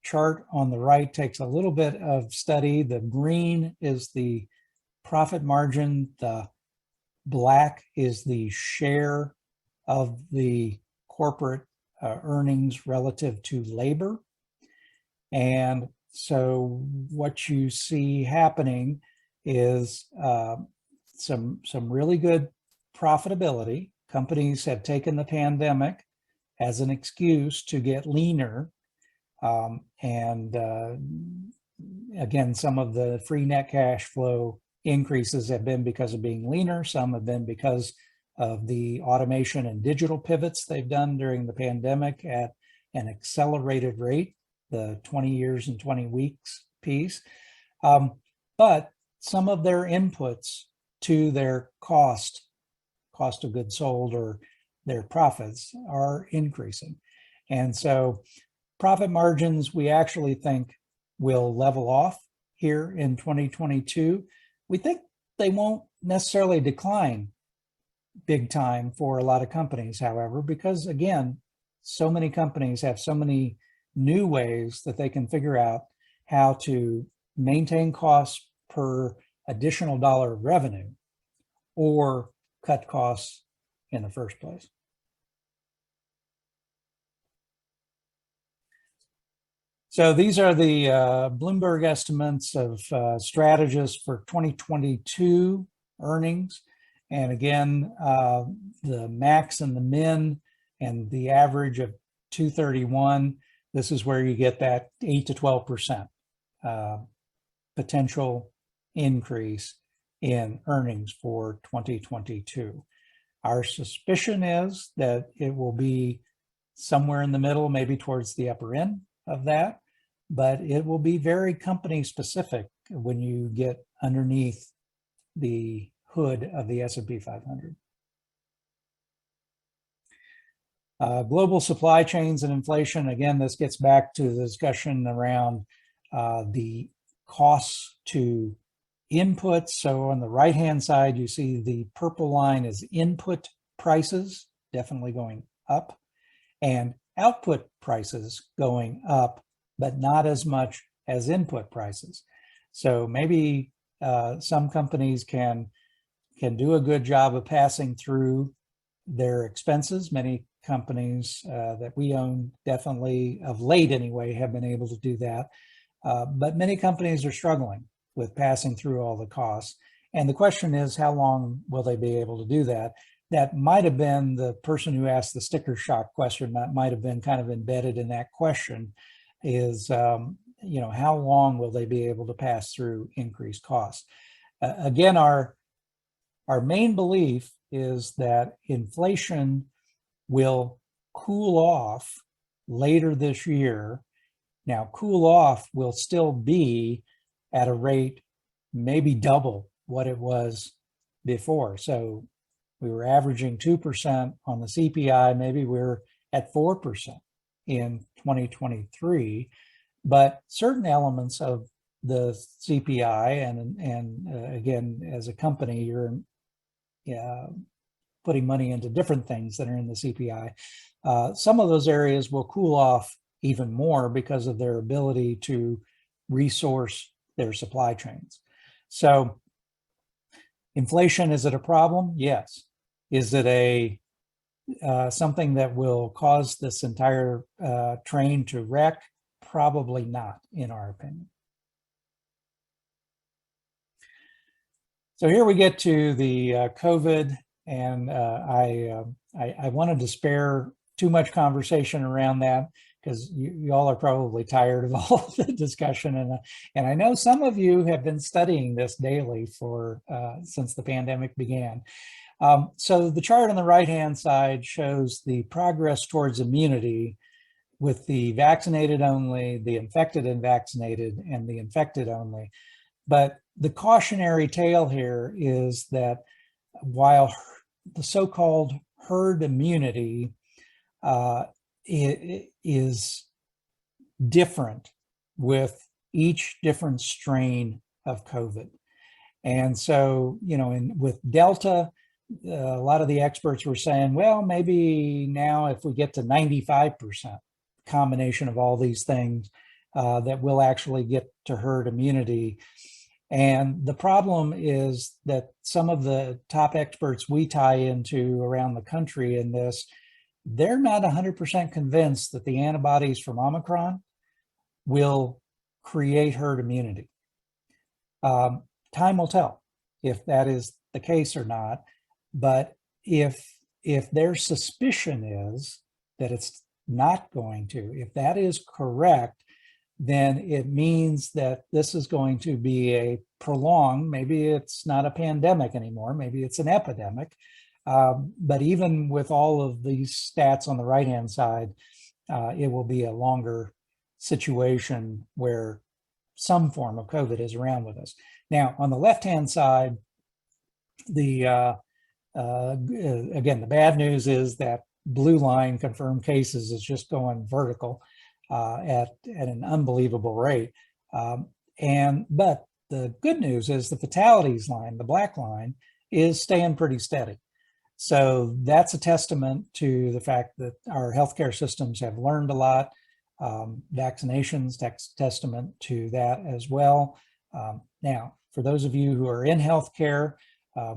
chart on the right takes a little bit of study. The green is the profit margin. The black is the share of the corporate earnings relative to labor. And so what you see happening is some really good profitability. Companies have taken the pandemic as an excuse to get leaner. Again, some of the free net cash flow increases have been because of being leaner. Some have been because of the automation and digital pivots they've done during the pandemic at an accelerated rate, the 20 years and 20 weeks piece. But some of their inputs to their cost of goods sold or their profits are increasing. And so profit margins, we actually think will level off here in 2022. We think they won't necessarily decline big time for a lot of companies, however, because again, so many companies have so many new ways that they can figure out how to maintain costs per additional dollar of revenue or cut costs in the first place. So these are the Bloomberg estimates of Strategos for 2022 earnings. And again, the max and the min and the average of 231, this is where you get that 8 to 12% potential increase in earnings for 2022. Our suspicion is that it will be somewhere in the middle, maybe towards the upper end of that, but it will be very company specific when you get underneath the hood of the S&P 500. Global supply chains and inflation. Again, this gets back to the discussion around the costs to inputs. So on the right-hand side, you see the purple line is input prices, definitely going up, and output prices going up, but not as much as input prices. So maybe some companies can do a good job of passing through their expenses. Many companies that we own definitely, of late anyway, have been able to do that. But many companies are struggling with passing through all the costs. And the question is, how long will they be able to do that? That might have been the person who asked the sticker shock question, that might have been kind of embedded in that question, is how long will they be able to pass through increased costs? Again, our main belief is that inflation will cool off later this year. Now, cool off will still be at a rate maybe double what it was before. So we were averaging 2% on the CPI, maybe we're at 4% in 2023, but certain elements of the CPI, and again, as a company, you're putting money into different things that are in the CPI. Some of those areas will cool off even more because of their ability to resource their supply chains. So inflation, is it a problem? Yes. Is it a something that will cause this entire train to wreck? Probably not, in our opinion. So here we get to the COVID, and I wanted to spare too much conversation around that because you all are probably tired of all of the discussion, and I know some of you have been studying this daily for since the pandemic began. So the chart on the right-hand side shows the progress towards immunity with the vaccinated only, the infected and vaccinated, and the infected only. But the cautionary tale here is that while the so-called herd immunity it is different with each different strain of COVID. And so, you know, with Delta, a lot of the experts were saying, well, maybe now if we get to 95% combination of all these things, that we'll actually get to herd immunity. And the problem is that some of the top experts we tie into around the country in this, they're not 100% convinced that the antibodies from Omicron will create herd immunity. Time will tell if that is the case or not. But if their suspicion is that it's not going to, if that is correct, then it means that this is going to be a prolonged, maybe it's not a pandemic anymore, maybe it's an epidemic. But even with all of these stats on the right-hand side, it will be a longer situation where some form of COVID is around with us. Now, on the left-hand side, again, the bad news is that blue line confirmed cases is just going vertical at an unbelievable rate. But the good news is the fatalities line, the black line, is staying pretty steady. So that's a testament to the fact that our healthcare systems have learned a lot. Vaccinations, testament to that as well. Now, for those of you who are in healthcare,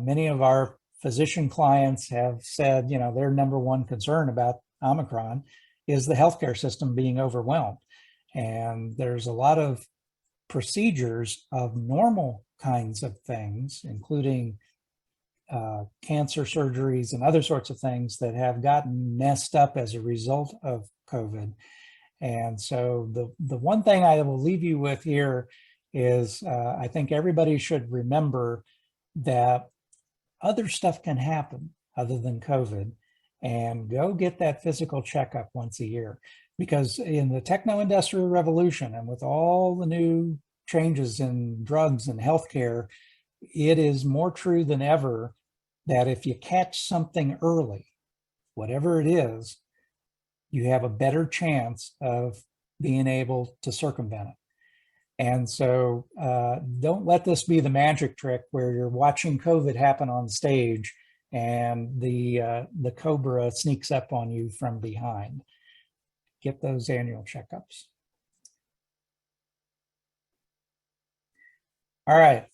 many of our physician clients have said, you know, their number one concern about Omicron is the healthcare system being overwhelmed. And there's a lot of procedures of normal kinds of things, including cancer surgeries and other sorts of things that have gotten messed up as a result of COVID. And so the one thing I will leave you with here is I think everybody should remember that other stuff can happen other than COVID, and go get that physical checkup once a year. Because in the techno-industrial revolution and with all the new changes in drugs and healthcare, it is more true than ever that if you catch something early, whatever it is, you have a better chance of being able to circumvent it. And so don't let this be the magic trick where you're watching COVID happen on stage and the cobra sneaks up on you from behind. Get those annual checkups. All right,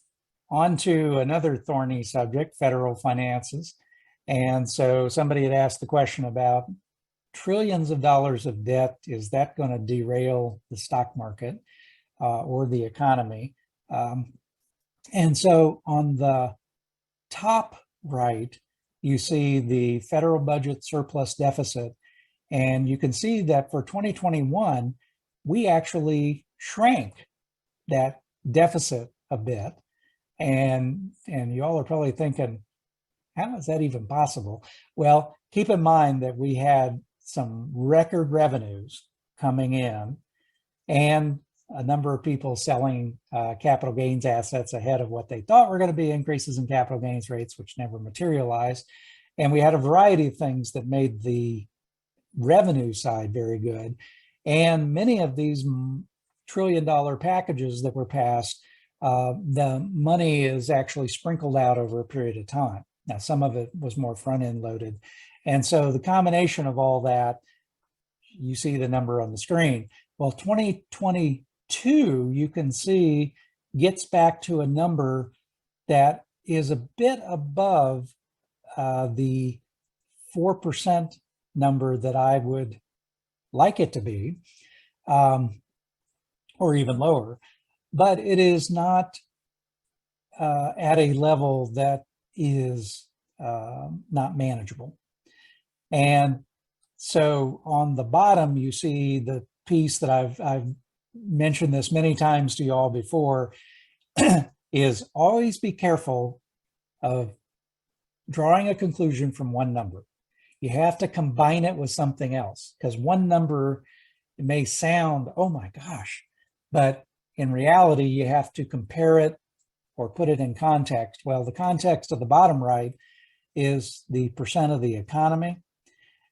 on to another thorny subject, federal finances. And so somebody had asked the question about trillions of dollars of debt. Is that going to derail the stock market or the economy? And so on the top right, you see the federal budget surplus deficit. And you can see that for 2021, we actually shrank that deficit a bit. And you all are probably thinking, how is that even possible? Well, keep in mind that we had some record revenues coming in and a number of people selling capital gains assets ahead of what they thought were going to be increases in capital gains rates, which never materialized. And we had a variety of things that made the revenue side very good. And many of these trillion-dollar packages that were passed, the money is actually sprinkled out over a period of time. Now, some of it was more front-end loaded. And so the combination of all that, you see the number on the screen. Well, 2022, you can see, gets back to a number that is a bit above the 4% number that I would like it to be, or even lower, but it is not at a level that is not manageable. And so on the bottom, you see the piece that I've mentioned this many times to you all before, is always be careful of drawing a conclusion from one number. You have to combine it with something else, because one number may sound, oh my gosh, but in reality, you have to compare it or put it in context. Well, the context of the bottom right is the percent of the economy.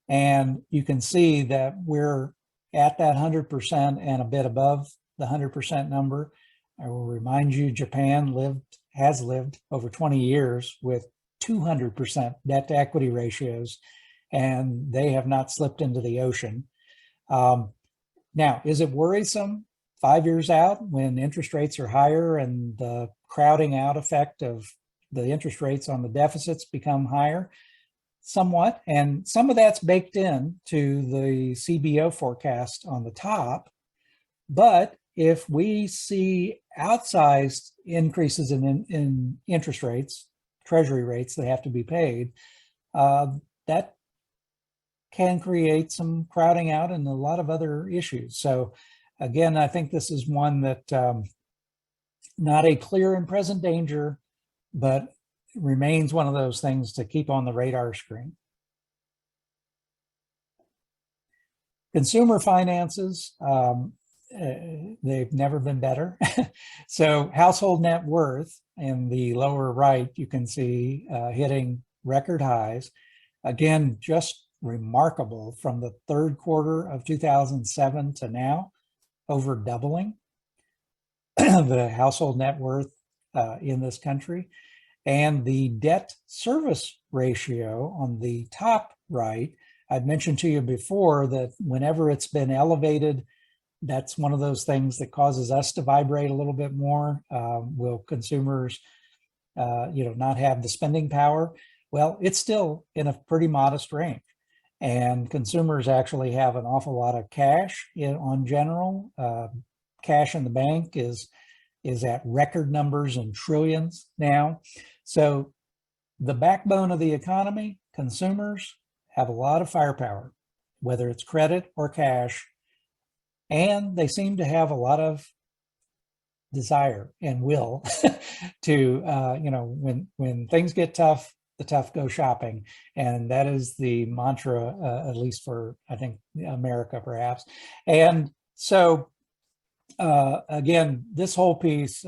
And you can see that we're at that 100% and a bit above the 100% number. I will remind you, Japan has lived over 20 years with 200% debt to equity ratios, and they have not slipped into the ocean. Now, is it worrisome 5 years out when interest rates are higher and the crowding out effect of the interest rates on the deficits become higher? Somewhat, and some of that's baked in to the CBO forecast on the top. But if we see outsized increases in interest rates, treasury rates that have to be paid, that can create some crowding out and a lot of other issues. So again, I think this is one that not a clear and present danger, but remains one of those things to keep on the radar screen. Consumer finances, they've never been better. So household net worth in the lower right, you can see hitting record highs. Again, just remarkable from the third quarter of 2007 to now, over doubling the household net worth in this country. And the debt service ratio on the top right, I've mentioned to you before that whenever it's been elevated, that's one of those things that causes us to vibrate a little bit more. Will consumers, not have the spending power? Well, it's still in a pretty modest range. And consumers actually have an awful lot of cash on general. Cash in the bank is at record numbers in trillions now. So the backbone of the economy, consumers, have a lot of firepower, whether it's credit or cash, and they seem to have a lot of desire and will to, when things get tough, the tough go shopping. And that is the mantra, at least for, I think, America, perhaps. And so, again, this whole piece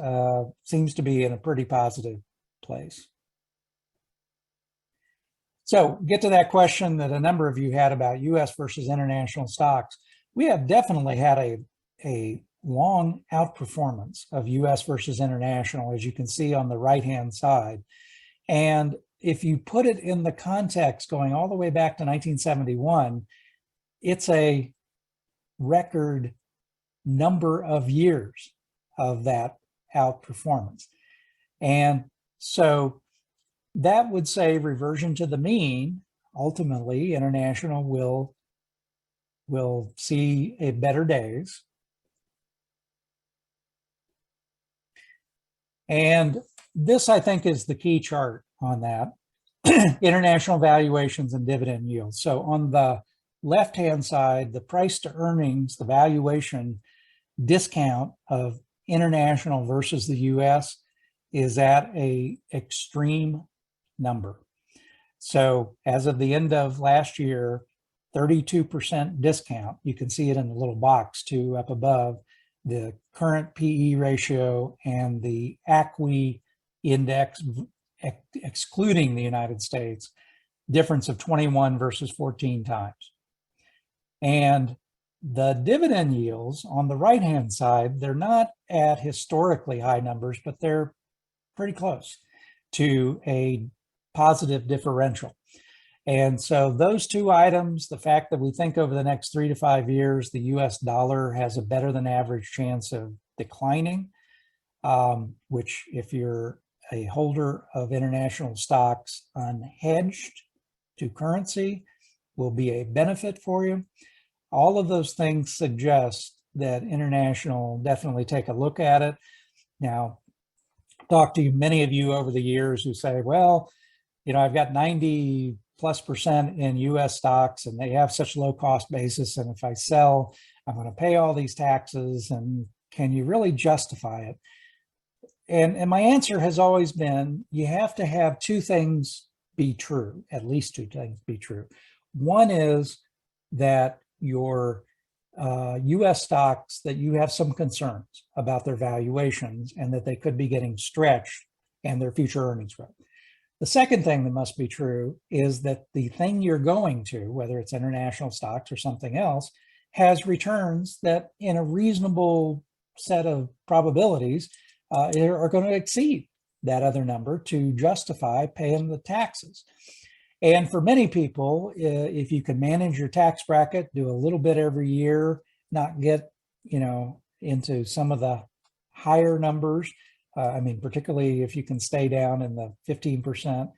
seems to be in a pretty positive place. So get to that question that a number of you had about US versus international stocks. We have definitely had a long outperformance of US versus international, as you can see on the right-hand side. And if you put it in the context going all the way back to 1971, it's a record number of years of that outperformance. And so that would say reversion to the mean. Ultimately, international will see a better days. And this, I think, is the key chart on that. International valuations and dividend yields. So on the left-hand side, the price to earnings, the valuation discount of international versus the US is at a extreme number. So as of the end of last year, 32% discount. You can see it in the little box too up above, the current PE ratio and the AAII index, excluding the United States, difference of 21 versus 14 times. And the dividend yields on the right-hand side, they're not at historically high numbers, but they're pretty close to a positive differential. And so those two items, the fact that we think over the next 3 to 5 years, the US dollar has a better than average chance of declining, which if you're a holder of international stocks unhedged to currency will be a benefit for you. All of those things suggest that international definitely take a look at it. Now, talk to many of you over the years who say, well, you know, I've got 90+% in US stocks and they have such low cost basis. And if I sell, I'm going to pay all these taxes. And can you really justify it? And my answer has always been, you have to have two things be true, at least two things be true. One is that your US stocks, that you have some concerns about their valuations and that they could be getting stretched and their future earnings growth. The second thing that must be true is that the thing you're going to, whether it's international stocks or something else, has returns that in a reasonable set of probabilities are going to exceed that other number to justify paying the taxes. And for many people, if you can manage your tax bracket, do a little bit every year, not get, you know, into some of the higher numbers. I mean, particularly if you can stay down in the 15%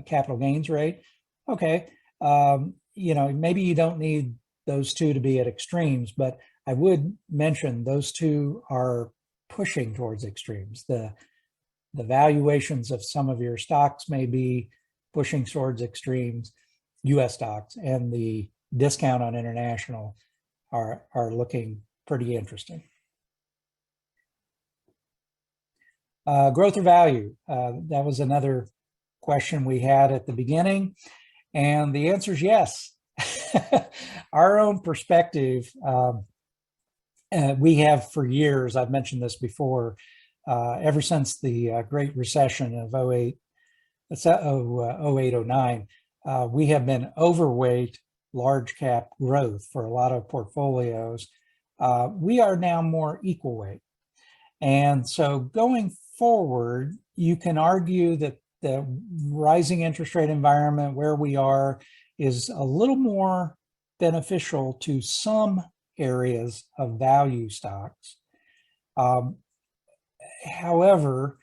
capital gains rate. Okay, you know, maybe you don't need those two to be at extremes, but I would mention those two are pushing towards extremes. The valuations of some of your stocks may be pushing towards extremes, US stocks, and the discount on international are looking pretty interesting. Growth or value? That was another question we had at the beginning, and the answer is yes. Our own perspective, we have for years, I've mentioned this before, ever since the Great Recession of 08, 09, we have been overweight large cap growth for a lot of portfolios. We are now more equal weight. And so going forward, you can argue that the rising interest rate environment where we are is a little more beneficial to some areas of value stocks. However,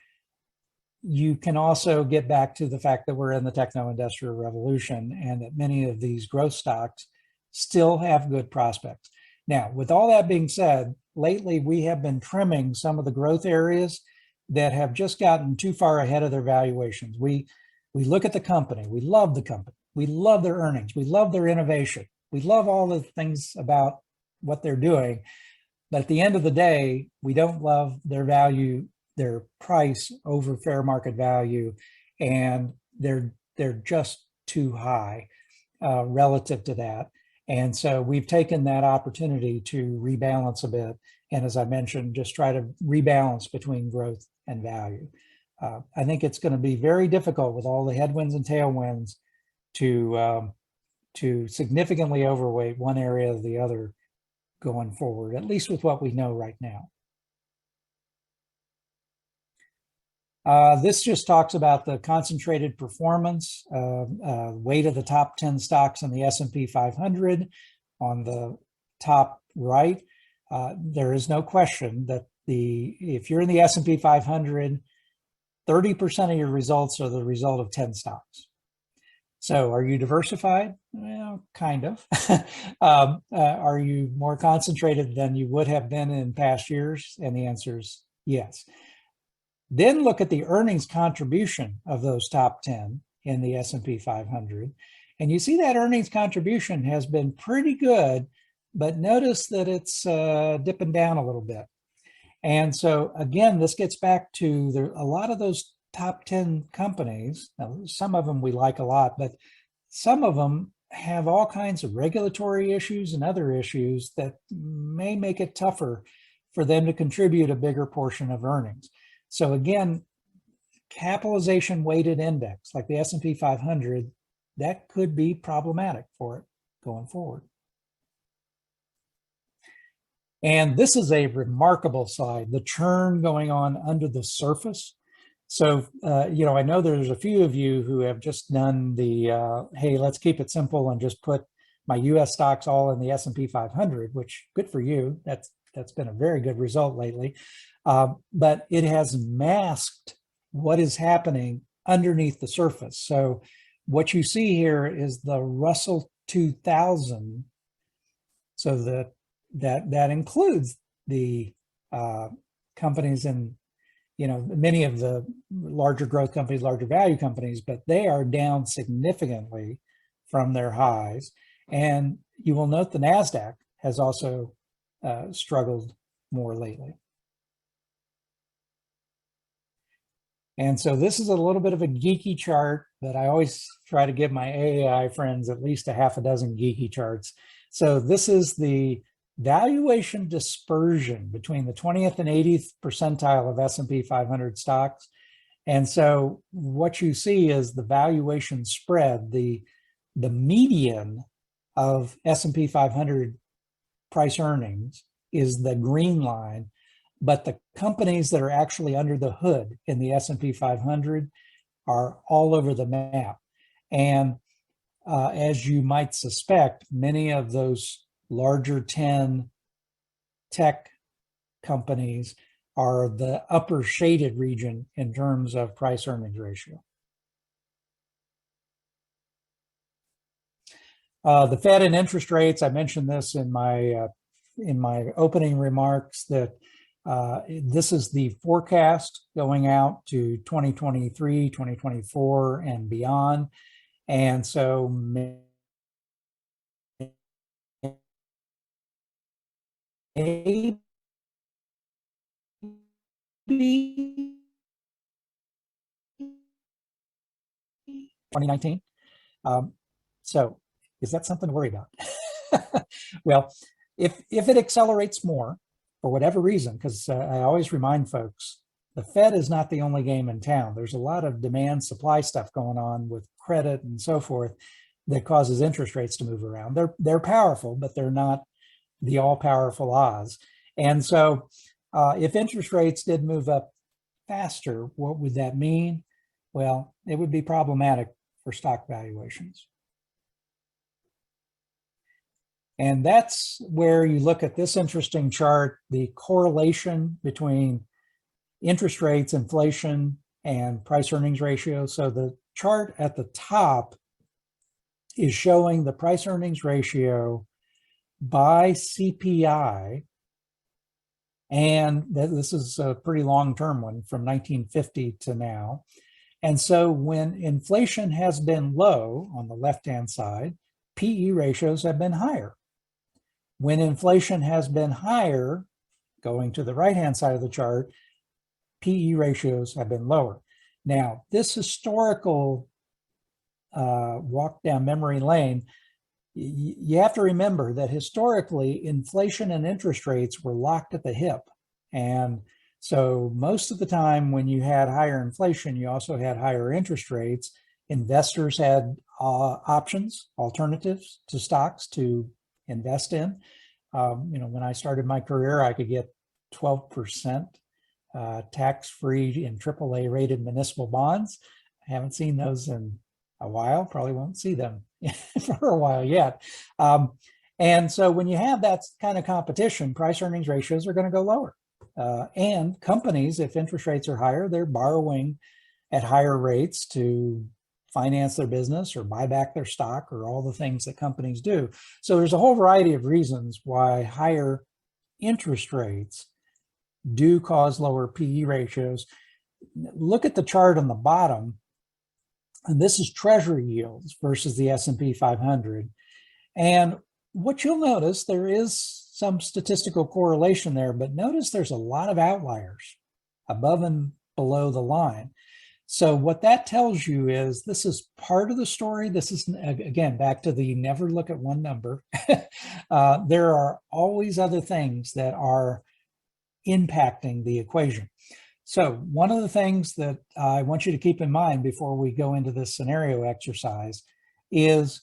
you can also get back to the fact that we're in the techno-industrial revolution and that many of these growth stocks still have good prospects. Now, with all that being said, lately we have been trimming some of the growth areas that have just gotten too far ahead of their valuations. We look at the company, we love the company, we love their earnings, we love their innovation, we love all the things about what they're doing, but at the end of the day, we don't love their value, their price over fair market value, and they're just too high relative to that. And so we've taken that opportunity to rebalance a bit. And as I mentioned, just try to rebalance between growth and value. I think it's going to be very difficult with all the headwinds and tailwinds to significantly overweight one area or the other going forward, at least with what we know right now. This just talks about the concentrated performance, weight of the top 10 stocks in the S&P 500 on the top right. There is no question that if you're in the S&P 500, 30% of your results are the result of 10 stocks. So are you diversified? Well, kind of. Are you more concentrated than you would have been in past years? And the answer is yes. Then look at the earnings contribution of those top 10 in the S&P 500. And you see that earnings contribution has been pretty good, but notice that it's dipping down a little bit. And so again, this gets back to a lot of those top 10 companies. Now, some of them we like a lot, but some of them have all kinds of regulatory issues and other issues that may make it tougher for them to contribute a bigger portion of earnings. So again, capitalization weighted index like the S&P 500, that could be problematic for it going forward. And this is a remarkable slide, the churn going on under the surface. So, I know there's a few of you who have just done the, hey, let's keep it simple and just put my US stocks all in the S&P 500, which good for you. That's been a very good result lately. But it has masked what is happening underneath the surface. So what you see here is the Russell 2000. So that includes the companies in, many of the larger growth companies, larger value companies, but they are down significantly from their highs. And you will note the NASDAQ has also struggled more lately. And so this is a little bit of a geeky chart, but I always try to give my AAII friends at least a half a dozen geeky charts. So this is the valuation dispersion between the 20th and 80th percentile of S&P 500 stocks. And so what you see is the valuation spread, the median of S&P 500 price earnings is the green line, but the companies that are actually under the hood in the S&P 500 are all over the map. And as you might suspect, many of those larger 10 tech companies are the upper shaded region in terms of price earnings ratio. The Fed and interest rates, I mentioned this in my opening remarks, that this is the forecast going out to 2023, 2024, and beyond. And so maybe 2019. So is that something to worry about? Well, if it accelerates more, for whatever reason, because I always remind folks, the Fed is not the only game in town. There's a lot of demand supply stuff going on with credit and so forth that causes interest rates to move around. They're powerful, but they're not the all-powerful Oz. And so if interest rates did move up faster, what would that mean? Well, it would be problematic for stock valuations. And that's where you look at this interesting chart, the correlation between interest rates, inflation, and price earnings ratio. So the chart at the top is showing the price earnings ratio by CPI. And this is a pretty long-term one from 1950 to now. And so when inflation has been low on the left-hand side, PE ratios have been higher. When inflation has been higher, going to the right-hand side of the chart, PE ratios have been lower. Now, this historical walk down memory lane, you have to remember that historically, inflation and interest rates were locked at the hip. And so most of the time when you had higher inflation, you also had higher interest rates. Investors had options, alternatives to stocks to invest in. When I started my career, I could get 12% tax-free in AAA rated municipal bonds. I haven't seen those in a while, probably won't see them for a while yet. And so when you have that kind of competition, price earnings ratios are going to go lower. And companies, if interest rates are higher, they're borrowing at higher rates to finance their business or buy back their stock or all the things that companies do. So there's a whole variety of reasons why higher interest rates do cause lower PE ratios. Look at the chart on the bottom, and this is treasury yields versus the S&P 500. And what you'll notice, there is some statistical correlation there, but notice there's a lot of outliers above and below the line. So what that tells you is this is part of the story. This is, again, back to the never look at one number. There are always other things that are impacting the equation. So one of the things that I want you to keep in mind before we go into this scenario exercise is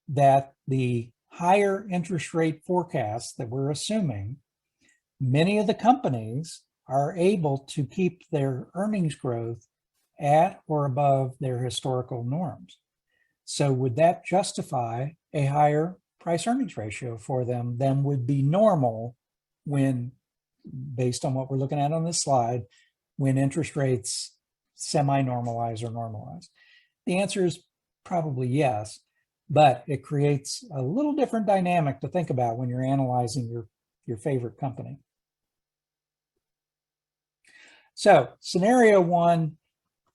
that the higher interest rate forecasts that we're assuming, many of the companies are able to keep their earnings growth at or above their historical norms. So would that justify a higher price earnings ratio for them than would be normal when, based on what we're looking at on this slide, when interest rates semi-normalize or normalize? The answer is probably yes, but it creates a little different dynamic to think about when you're analyzing your favorite company. So scenario one,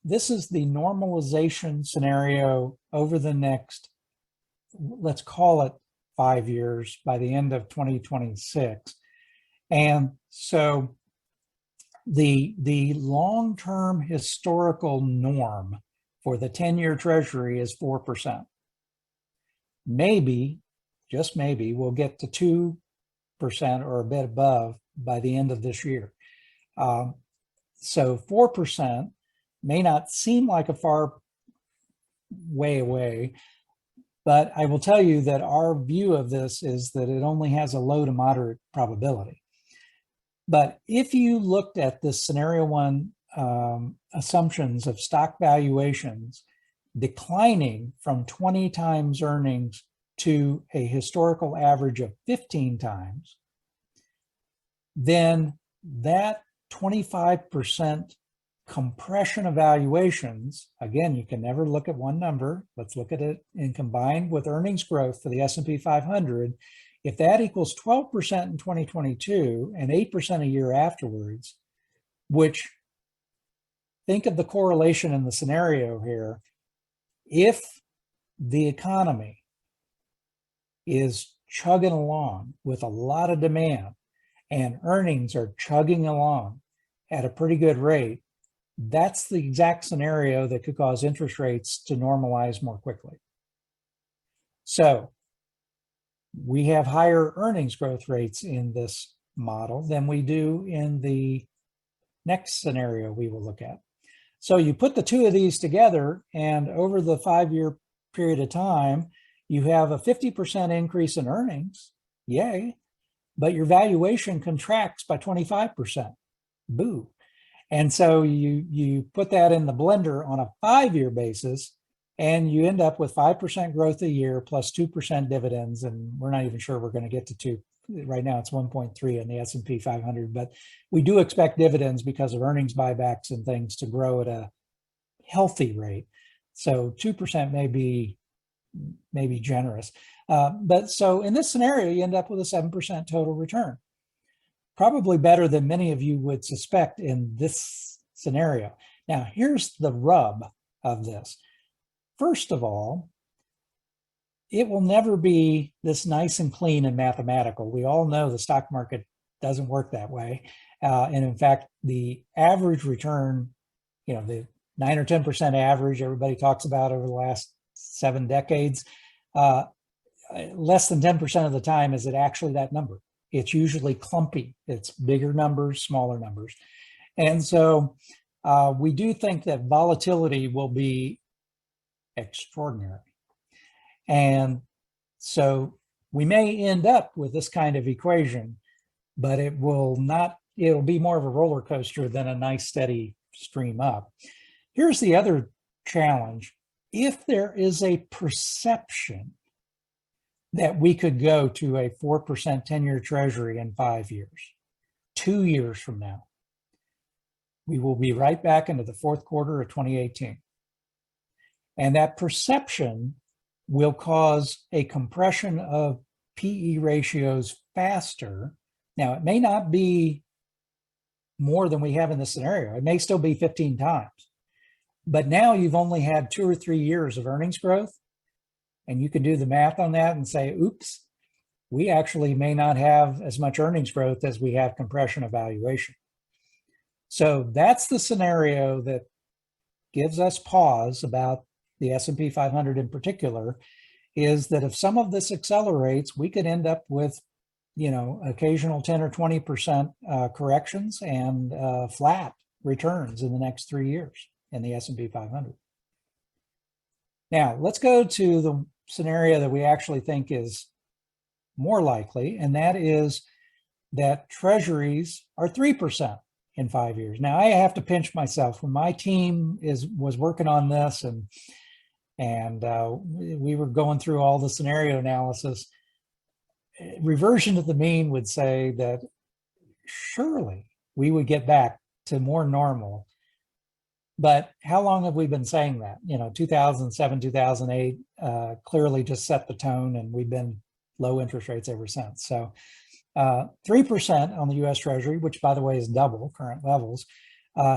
this is the normalization scenario over the next, let's call it 5 years, by the end of 2026. And so the long-term historical norm for the 10-year treasury is 4%. Maybe, just maybe, we'll get to 2% or a bit above by the end of this year. So 4% may not seem like a far way away, but I will tell you that our view of this is that it only has a low to moderate probability. But if you looked at this scenario one assumptions of stock valuations declining from 20 times earnings to a historical average of 15 times, then that 25% compression of valuations, again, you can never look at one number. Let's look at it in combined with earnings growth for the S&P 500. If that equals 12% in 2022 and 8% a year afterwards, which, think of the correlation in the scenario here. If the economy is chugging along with a lot of demand and earnings are chugging along at a pretty good rate, that's the exact scenario that could cause interest rates to normalize more quickly. So we have higher earnings growth rates in this model than we do in the next scenario we will look at. So you put the two of these together, and over the 5-year period of time, you have a 50% increase in earnings, yay, but your valuation contracts by 25%, boo. And so you put that in the blender on a 5-year basis, and you end up with 5% growth a year plus 2% dividends. And we're not even sure we're going to get to 2. Right now it's 1.3 in the S&P 500, but we do expect dividends because of earnings buybacks and things to grow at a healthy rate. So 2% may be generous. But so in this scenario, you end up with a 7% total return. Probably better than many of you would suspect in this scenario. Now, here's the rub of this. First of all, it will never be this nice and clean and mathematical. We all know the stock market doesn't work that way. And in fact, the average return, the 9 or 10% average everybody talks about over the last 7 decades, less than 10% of the time is it actually that number. It's usually clumpy. It's bigger numbers, smaller numbers. And so we do think that volatility will be extraordinary. And so we may end up with this kind of equation, but it'll be more of a roller coaster than a nice steady stream up. Here's the other challenge. If there is a perception that we could go to a 4% 10-year treasury in 5 years, 2 years from now, we will be right back into the fourth quarter of 2018. And that perception will cause a compression of PE ratios faster. Now, it may not be more than we have in this scenario. It may still be 15 times. But now you've only had 2 or 3 years of earnings growth. And you can do the math on that and say, oops, we actually may not have as much earnings growth as we have compression of valuation. So that's the scenario that gives us pause about the S&P 500 in particular is that if some of this accelerates, we could end up with, occasional 10 or 20% corrections and flat returns in the next 3 years in the S&P 500. Now, let's go to the scenario that we actually think is more likely, and that is that treasuries are 3% in 5 years. Now, I have to pinch myself. When my team was working on this and we were going through all the scenario analysis, reversion to the mean would say that surely we would get back to more normal. But how long have we been saying that? 2007, 2008 clearly just set the tone, and we've been low interest rates ever since. So 3% on the US Treasury, which by the way is double current levels.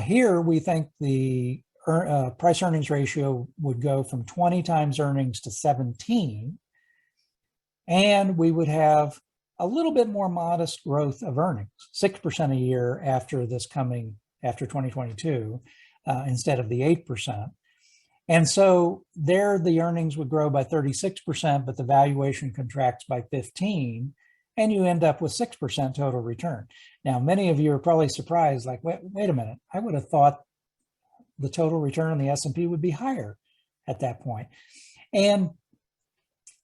Here we think the price earnings ratio would go from 20 times earnings to 17, and we would have a little bit more modest growth of earnings, 6% a year after 2022, instead of the 8%. And so there the earnings would grow by 36%, but the valuation contracts by 15, and you end up with 6% total return. Now, many of you are probably surprised, like, wait a minute, I would have thought the total return on the S&P would be higher at that point. And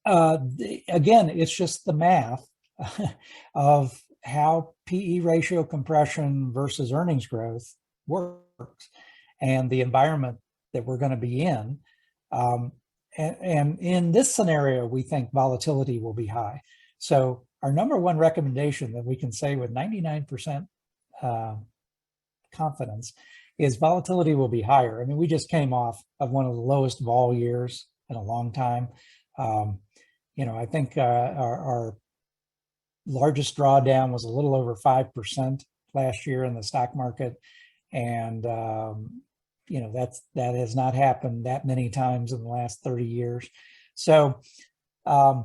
again, it's just the math of how PE ratio compression versus earnings growth works and the environment that we're going to be in. And in this scenario, we think volatility will be high. So our number one recommendation that we can say with 99% confidence is volatility will be higher. I mean, we just came off of one of the lowest vol years in a long time. I think our largest drawdown was a little over 5% last year in the stock market. And, that has not happened that many times in the last 30 years. So the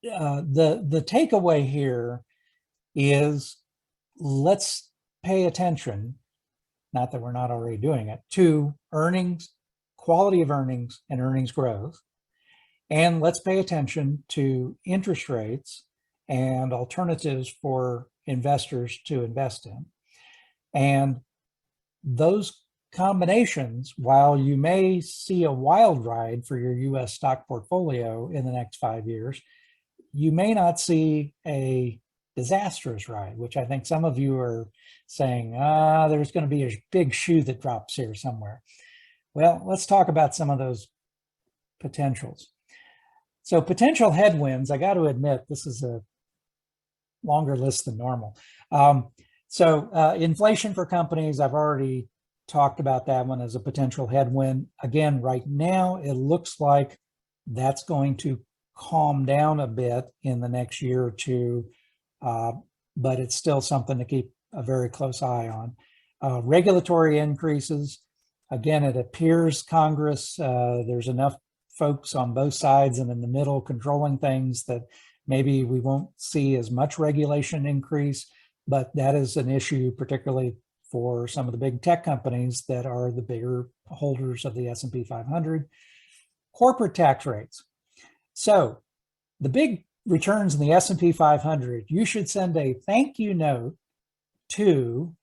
takeaway here is let's pay attention, not that we're not already doing it, to earnings, quality of earnings and earnings growth. And let's pay attention to interest rates and alternatives for investors to invest in. And those combinations, while you may see a wild ride for your US stock portfolio in the next 5 years, you may not see a disastrous ride, which I think some of you are saying, there's going to be a big shoe that drops here somewhere. Well, let's talk about some of those potentials. So potential headwinds, I got to admit, this is a longer list than normal. Inflation for companies, I've already talked about that one as a potential headwind. Again, right now, it looks like that's going to calm down a bit in the next year or two, but it's still something to keep a very close eye on. Regulatory increases, again, it appears Congress, there's enough folks on both sides and in the middle controlling things that maybe we won't see as much regulation increase, but that is an issue particularly for some of the big tech companies that are the bigger holders of the S&P 500. Corporate tax rates. So the big returns in the S&P 500, you should send a thank you note to,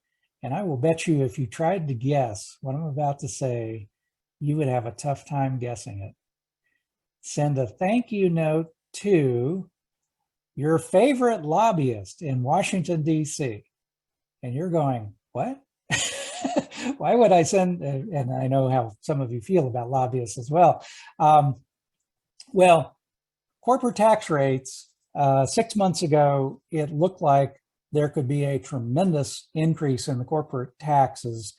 and I will bet you if you tried to guess what I'm about to say, you would have a tough time guessing it. Send a thank you note to your favorite lobbyist in Washington, D.C. And you're going, what? Why would I send, and I know how some of you feel about lobbyists as well. Well, corporate tax rates, 6 months ago, it looked like there could be a tremendous increase in the corporate taxes,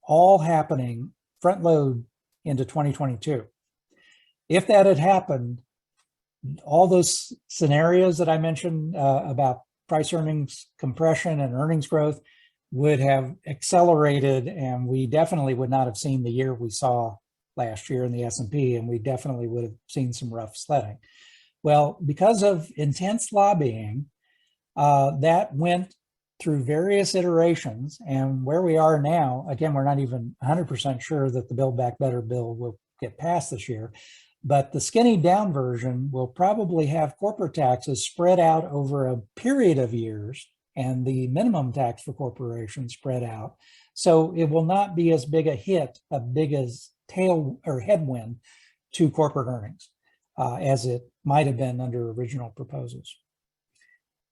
all happening front load into 2022. If that had happened, all those scenarios that I mentioned about price earnings compression and earnings growth would have accelerated, and we definitely would not have seen the year we saw last year in the S&P, and we definitely would have seen some rough sledding. Well, because of intense lobbying, that went through various iterations, and where we are now, again, we're not even 100% sure that the Build Back Better bill will get passed this year, but the skinny down version will probably have corporate taxes spread out over a period of years and the minimum tax for corporations spread out. So it will not be as big a hit, a big as tail or headwind to corporate earnings as it might have been under original proposals.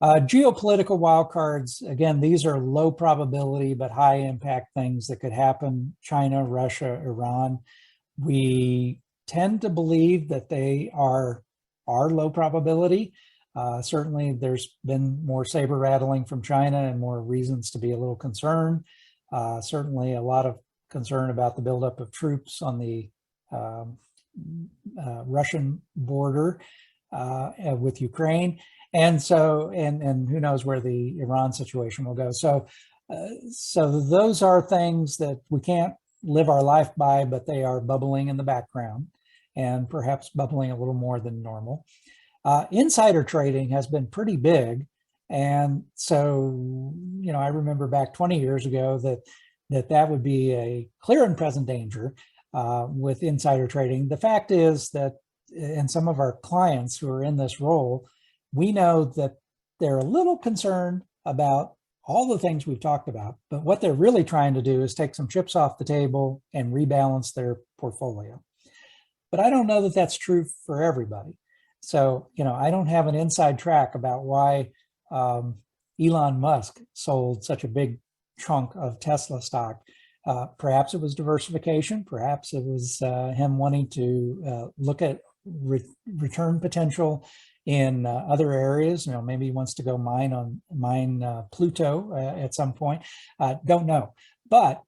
Geopolitical wildcards, again, these are low probability but high impact things that could happen. China, Russia, Iran. We tend to believe that they are low probability. Certainly there's been more saber rattling from China and more reasons to be a little concerned. Certainly a lot of concern about the buildup of troops on the Russian border with Ukraine. And so, and who knows where the Iran situation will go. So those are things that we can't live our life by, but they are bubbling in the background and perhaps bubbling a little more than normal. Insider trading has been pretty big. And so, you know, I remember back 20 years ago that would be a clear and present danger with insider trading. The fact is that, and some of our clients who are in this role, we know that they're a little concerned about all the things we've talked about, but what they're really trying to do is take some chips off the table and rebalance their portfolio. But I don't know that that's true for everybody. So, you know, I don't have an inside track about why Elon Musk sold such a big chunk of Tesla stock. Perhaps it was diversification. Perhaps it was him wanting to look at return potential in other areas. You know, maybe he wants to go mine Pluto at some point. Don't know. But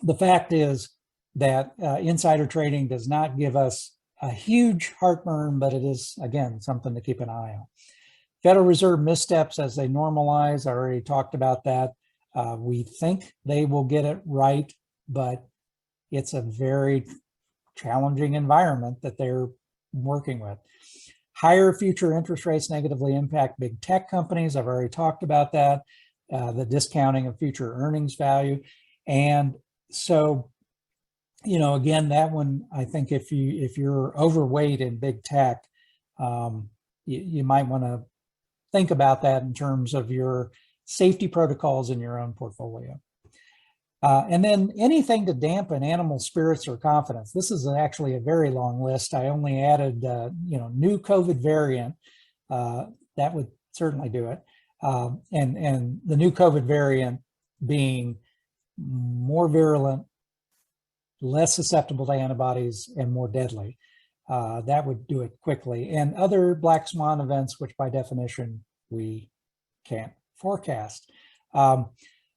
the fact is that insider trading does not give us a huge heartburn, but it is, again, something to keep an eye on. Federal Reserve missteps as they normalize. I already talked about that. We think they will get it right, but it's a very challenging environment that they're working with. Higher future interest rates negatively impact big tech companies. I've already talked about that, the discounting of future earnings value. And so, you know, again, that one, I think if you're overweight in big tech, you might want to think about that in terms of your safety protocols in your own portfolio. And then anything to dampen animal spirits or confidence. This is actually a very long list. I only added, you know, new COVID variant. That would certainly do it. And the new COVID variant being more virulent, less susceptible to antibodies, and more deadly. That would do it quickly. And other black swan events, which by definition we can't forecast.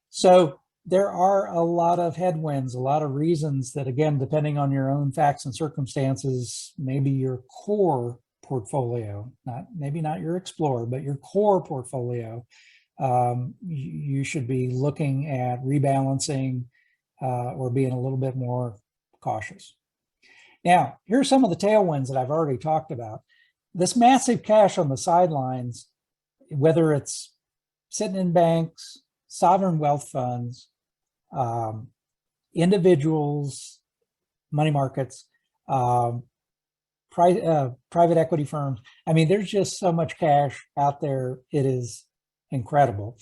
So there are a lot of headwinds, a lot of reasons that, again, depending on your own facts and circumstances, maybe your core portfolio, maybe not your Explorer, but your core portfolio, you should be looking at rebalancing or being a little bit more cautious. Now, here are some of the tailwinds that I've already talked about. This massive cash on the sidelines, whether it's sitting in banks, sovereign wealth funds, individuals, money markets, private equity firms. I mean, there's just so much cash out there. It is incredible.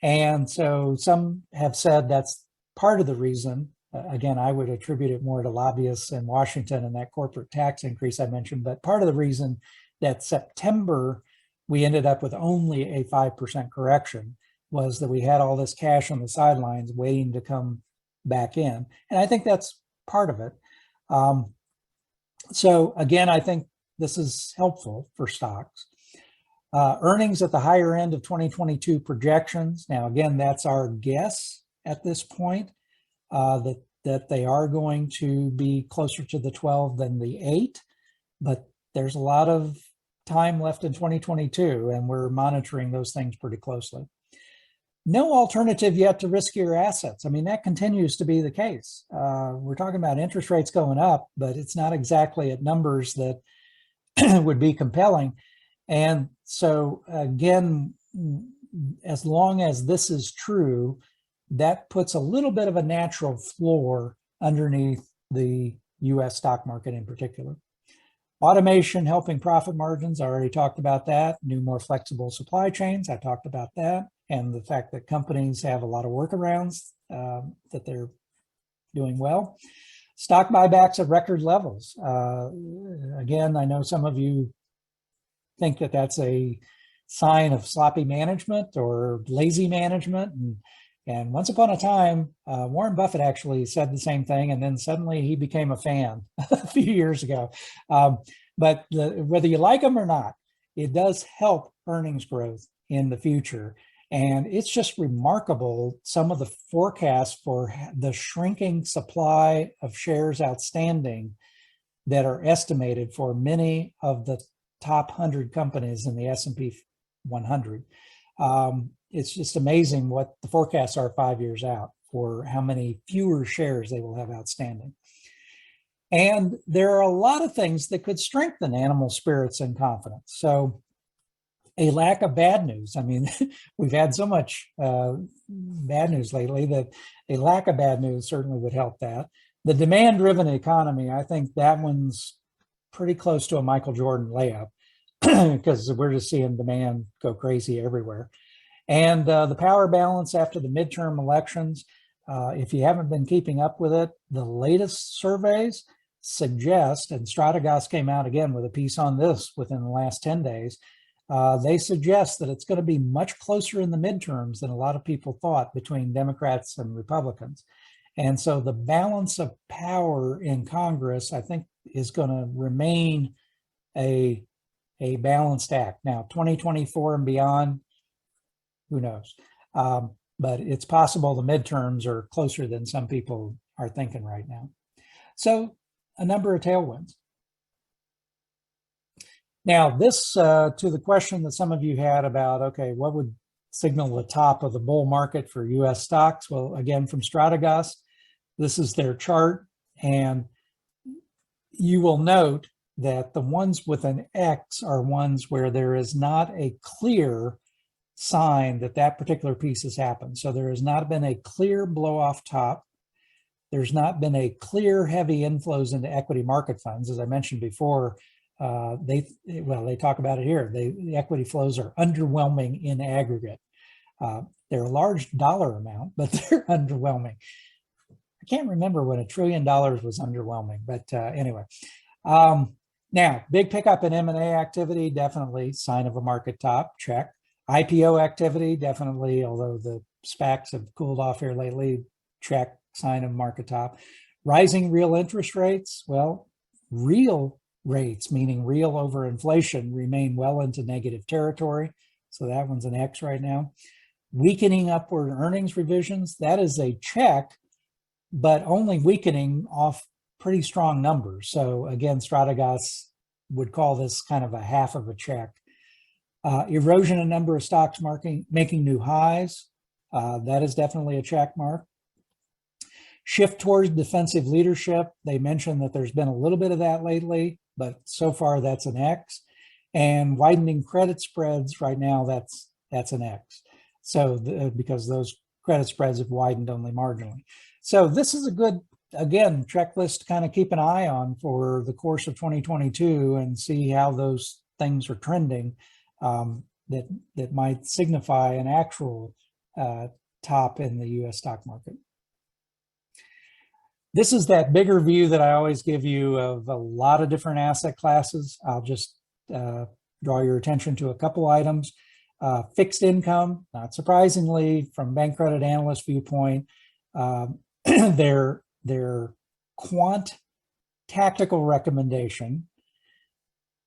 And so some have said that's part of the reason. Again, I would attribute it more to lobbyists in Washington and that corporate tax increase I mentioned. But part of the reason that September we ended up with only a 5% correction was that we had all this cash on the sidelines waiting to come back in. And I think that's part of it. So again, I think this is helpful for stocks. Earnings at the higher end of 2022 projections. Now, again, that's our guess at this point, that they are going to be closer to the 12 than the 8, but there's a lot of time left in 2022, and we're monitoring those things pretty closely. No alternative yet to riskier assets. I mean, that continues to be the case. We're talking about interest rates going up, but it's not exactly at numbers that would be compelling. And so again, as long as this is true, that puts a little bit of a natural floor underneath the US stock market in particular. Automation helping profit margins, I already talked about that. New, more flexible supply chains, I talked about that. And the fact that companies have a lot of workarounds that they're doing well. Stock buybacks at record levels. Again, I know some of you think that that's a sign of sloppy management or lazy management. And once upon a time, Warren Buffett actually said the same thing, and then suddenly he became a fan a few years ago. But whether you like them or not, it does help earnings growth in the future. And it's just remarkable, some of the forecasts for the shrinking supply of shares outstanding that are estimated for many of the top 100 companies in the S&P 100. It's just amazing what the forecasts are 5 years out for how many fewer shares they will have outstanding. And there are a lot of things that could strengthen animal spirits and confidence. So a lack of bad news. I mean, we've had so much bad news lately that a lack of bad news certainly would help that. The demand-driven economy, I think that one's pretty close to a Michael Jordan layup because we're just seeing demand go crazy everywhere. And the power balance after the midterm elections, if you haven't been keeping up with it, the latest surveys suggest, and Strategos came out again with a piece on this within the last 10 days, they suggest that it's going to be much closer in the midterms than a lot of people thought between Democrats and Republicans. And so the balance of power in Congress, I think, is going to remain a balanced act. Now, 2024 and beyond, who knows? But it's possible the midterms are closer than some people are thinking right now. So a number of tailwinds. Now, this to the question that some of you had about, okay, what would signal the top of the bull market for US stocks? Well, again, from Strategos, this is their chart. And you will note that the ones with an X are ones where there is not a clear sign that that particular piece has happened. So there has not been a clear blow off top. There's not been a clear heavy inflows into equity market funds. As I mentioned before, they talk about it here. The equity flows are underwhelming in aggregate. They're a large dollar amount, but they're underwhelming. I can't remember when $1 trillion was underwhelming, but anyway. Now, big pickup in M&A activity, definitely sign of a market top, check. IPO activity, definitely, although the SPACs have cooled off here lately, check, sign of market top. Rising real interest rates, well, real rates, meaning real over inflation, remain well into negative territory. So that one's an X right now. Weakening upward earnings revisions, that is a check, but only weakening off pretty strong numbers. So again, Strategos would call this kind of a half of a check. Erosion in number of stocks making new highs, that is definitely a check mark. Shift towards defensive leadership, they mentioned that there's been a little bit of that lately, but so far that's an X. And widening credit spreads right now, that's an X. So because those credit spreads have widened only marginally. So this is a good, again, checklist to kind of keep an eye on for the course of 2022 and see how those things are trending. That might signify an actual top in the US stock market. This is that bigger view that I always give you of a lot of different asset classes. I'll just draw your attention to a couple items. Fixed income, not surprisingly, from bank credit analyst viewpoint, their quant tactical recommendation.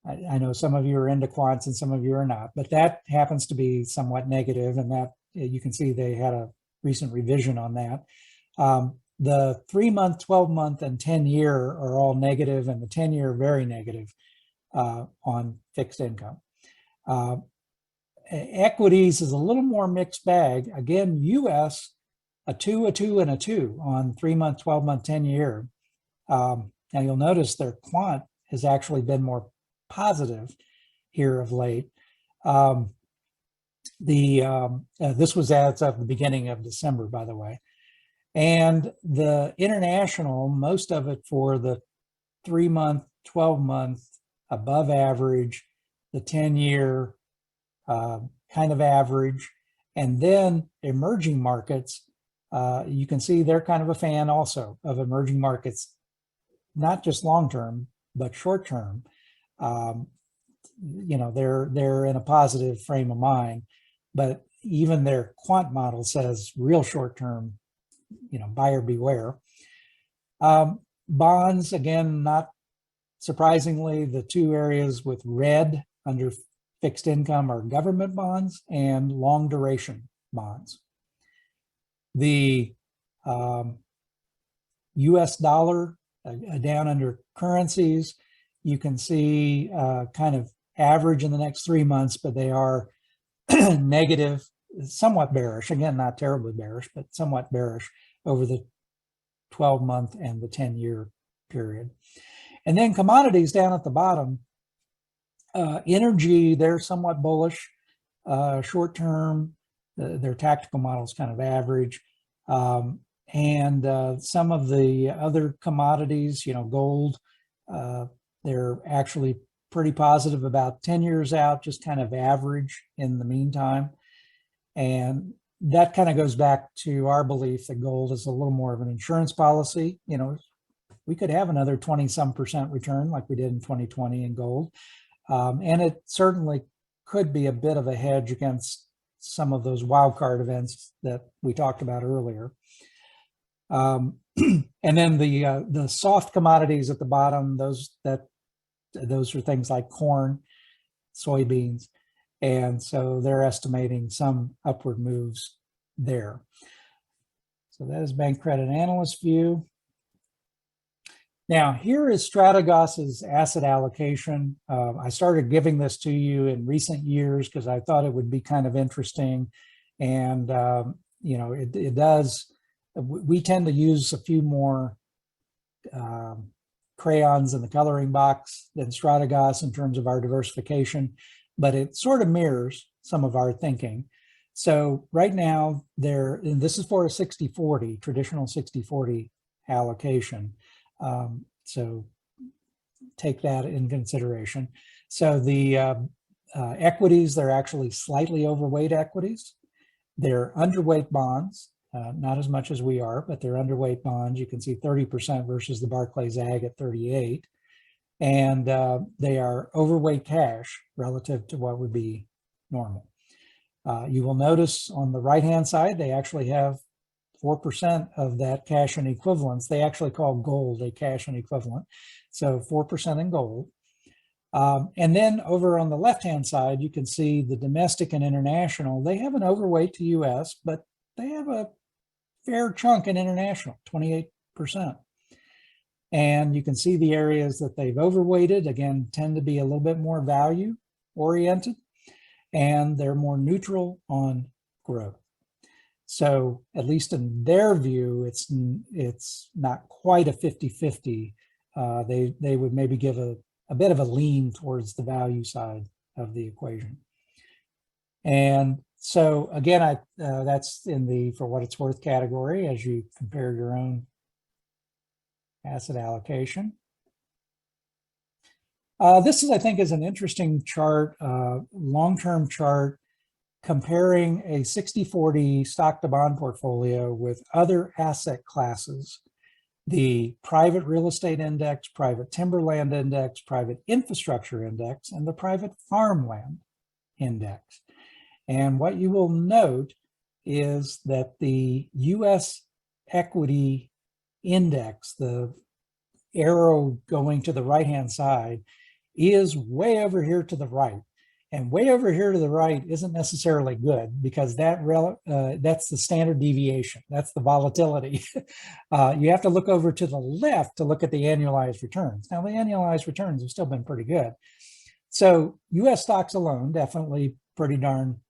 I know some of you are into quants and some of you are not, but that happens to be somewhat negative, and that you can see they had a recent revision on that. The 3-month, 12-month, and 10-year are all negative, and the 10-year very negative on fixed income. Equities is a little more mixed bag. Again, US, a 2, a 2, and a 2 on 3-month, 12-month, 10-year. Now you'll notice their quant has actually been more positive here of late. This was as of the beginning of December, by the way. And the international, most of it for the 3-month, 12-month, above average, the 10-year kind of average, and then emerging markets. You can see they're kind of a fan also of emerging markets, not just long-term, but short-term. They're in a positive frame of mind, but even their quant model says real short-term, buyer beware. Bonds, again, not surprisingly, the two areas with red under fixed income are government bonds and long duration bonds. The US dollar down under currencies, you can see kind of average in the next 3 months, but they are negative, somewhat bearish. Again, not terribly bearish, but somewhat bearish over the 12-month and the 10-year period. And then commodities down at the bottom, energy, they're somewhat bullish, short term, their tactical models kind of average. And some of the other commodities, gold, they're actually pretty positive about 10 years out, just kind of average in the meantime. And that kind of goes back to our belief that gold is a little more of an insurance policy. We could have another 20-some% return like we did in 2020 in gold. And it certainly could be a bit of a hedge against some of those wildcard events that we talked about earlier. And then the soft commodities at the bottom, those are things like corn, soybeans. And so they're estimating some upward moves there. So that is Bank Credit Analyst view. Now, here is Strategos's asset allocation. I started giving this to you in recent years because I thought it would be kind of interesting. And, it does, we tend to use a few more crayons in the coloring box than Strategos in terms of our diversification, but it sort of mirrors some of our thinking. So right now, and this is for a 60-40, traditional 60-40 allocation. So take that in consideration. So the equities, they're actually slightly overweight equities. They're underweight bonds, not as much as we are, but they're underweight bonds. You can see 30% versus the Barclays Ag at 38. And they are overweight cash relative to what would be normal. You will notice on the right-hand side, they actually have 4% of that cash and equivalents. They actually call gold a cash and equivalent. So 4% in gold. And then over on the left-hand side, you can see the domestic and international. They have an overweight to US, but they have a fair chunk in international, 28%. And you can see the areas that they've overweighted, again, tend to be a little bit more value oriented, and they're more neutral on growth. So at least in their view, it's not quite a 50-50. They would maybe give a bit of a lean towards the value side of the equation. And so again, that's in the for what it's worth category as you compare your own asset allocation. This is, I think, is an interesting chart, long-term chart, comparing a 60-40 stock to bond portfolio with other asset classes, the private real estate index, private timberland index, private infrastructure index, and the private farmland index. And what you will note is that the US equity index, the arrow going to the right-hand side, is way over here to the right. And way over here to the right isn't necessarily good because that's the standard deviation. That's the volatility. You have to look over to the left to look at the annualized returns. Now, the annualized returns have still been pretty good. So US stocks alone, definitely pretty darn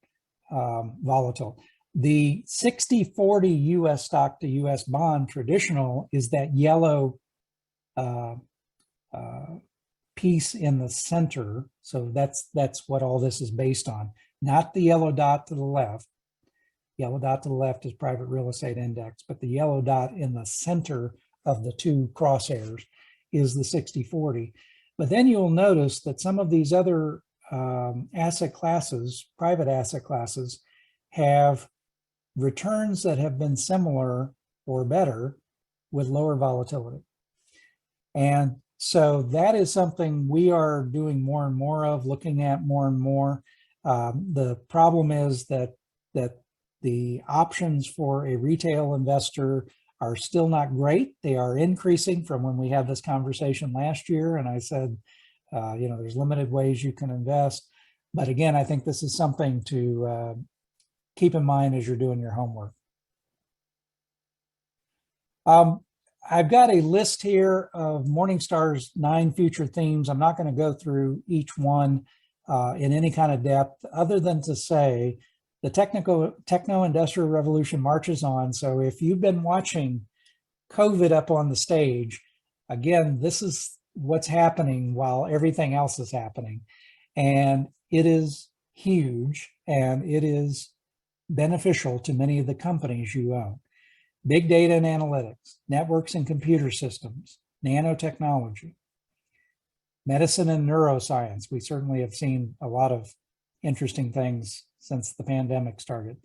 volatile. The 60-40 US stock to US bond traditional is that yellow piece in the center. So that's what all this is based on. not the yellow dot to the left. Yellow dot to the left is private real estate index, but the yellow dot in the center of the two crosshairs is the 60/40. But then you'll notice that some of these other asset classes, private asset classes, have returns that have been similar or better with lower volatility. And so that is something we are doing more and more of, looking at more and more. The problem is that the options for a retail investor are still not great. They are increasing from when we had this conversation last year. And I said, there's limited ways you can invest. But again, I think this is something to keep in mind as you're doing your homework. I've got a list here of Morningstar's 9 future themes. I'm not going to go through each one in any kind of depth, other than to say the techno-industrial revolution marches on. So if you've been watching COVID up on the stage, again, this is what's happening while everything else is happening. And it is huge, and it is beneficial to many of the companies you own. Big data and analytics, networks and computer systems, nanotechnology, medicine and neuroscience. We certainly have seen a lot of interesting things since the pandemic started.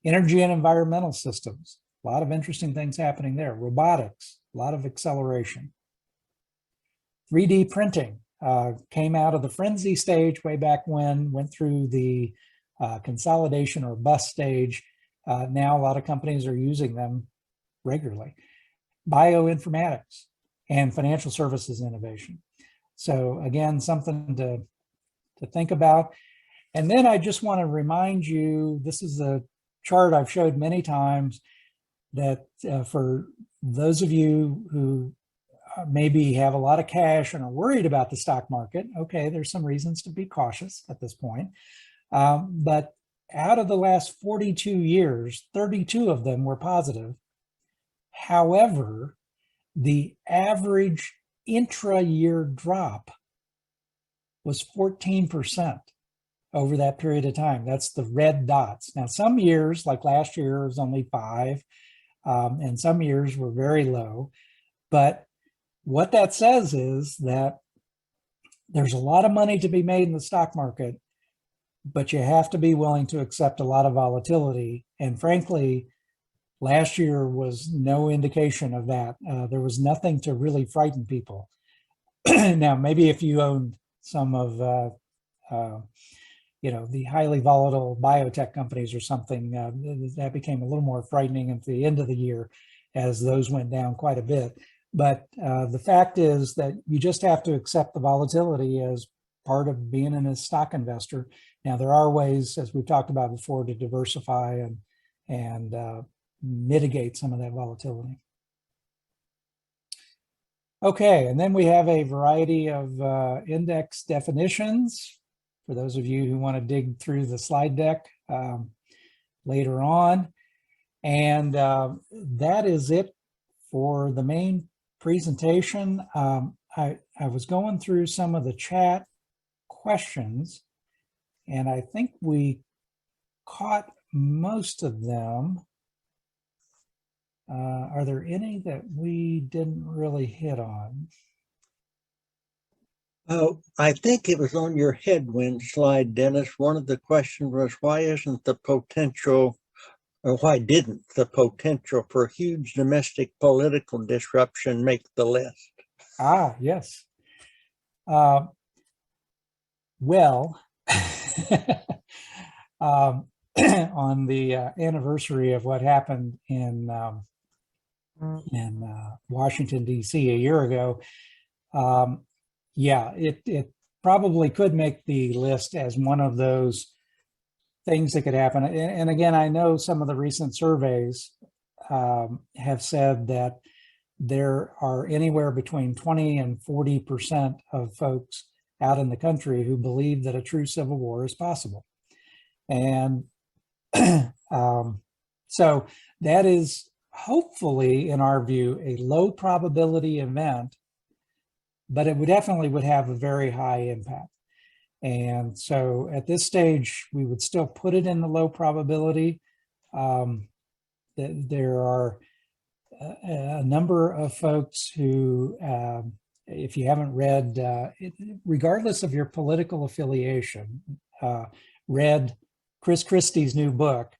Energy and environmental systems, a lot of interesting things happening there. Robotics, a lot of acceleration. 3D printing came out of the frenzy stage way back when, went through the consolidation or bust stage. Now a lot of companies are using them regularly. Bioinformatics and financial services innovation. So again, something to think about. And then I just want to remind you, this is a chart I've showed many times, that for those of you who maybe have a lot of cash and are worried about the stock market, okay, there's some reasons to be cautious at this point. But out of the last 42 years, 32 of them were positive. However, the average intra-year drop was 14% over that period of time. That's the red dots. Now, some years, like last year, was only 5, and some years were very low. But what that says is that there's a lot of money to be made in the stock market, but you have to be willing to accept a lot of volatility. And frankly, last year was no indication of that. There was nothing to really frighten people. Now, maybe if you owned some of the highly volatile biotech companies or something, that became a little more frightening at the end of the year as those went down quite a bit. But the fact is that you just have to accept the volatility as part of being a stock investor. Now, there are ways, as we've talked about before, to diversify and mitigate some of that volatility. Okay, and then we have a variety of index definitions for those of you who want to dig through the slide deck later on. And that is it for the main presentation. I was going through some of the chat questions, and I think we caught most of them. Are there any that we didn't really hit on? Oh, I think it was on your headwind slide, Dennis. One of the questions was, why isn't the potential, or why didn't the potential for huge domestic political disruption make the list? Ah, yes. Well, on the anniversary of what happened in Washington, D.C. a year ago, yeah, it probably could make the list as one of those things that could happen. And again, I know some of the recent surveys have said that there are anywhere between 20 and 40% of folks out in the country who believe that a true civil war is possible. And so that is hopefully, in our view, a low probability event, but it would definitely have a very high impact. And so at this stage, we would still put it in the low probability. There are a number of folks who, if you haven't read, regardless of your political affiliation, read Chris Christie's new book,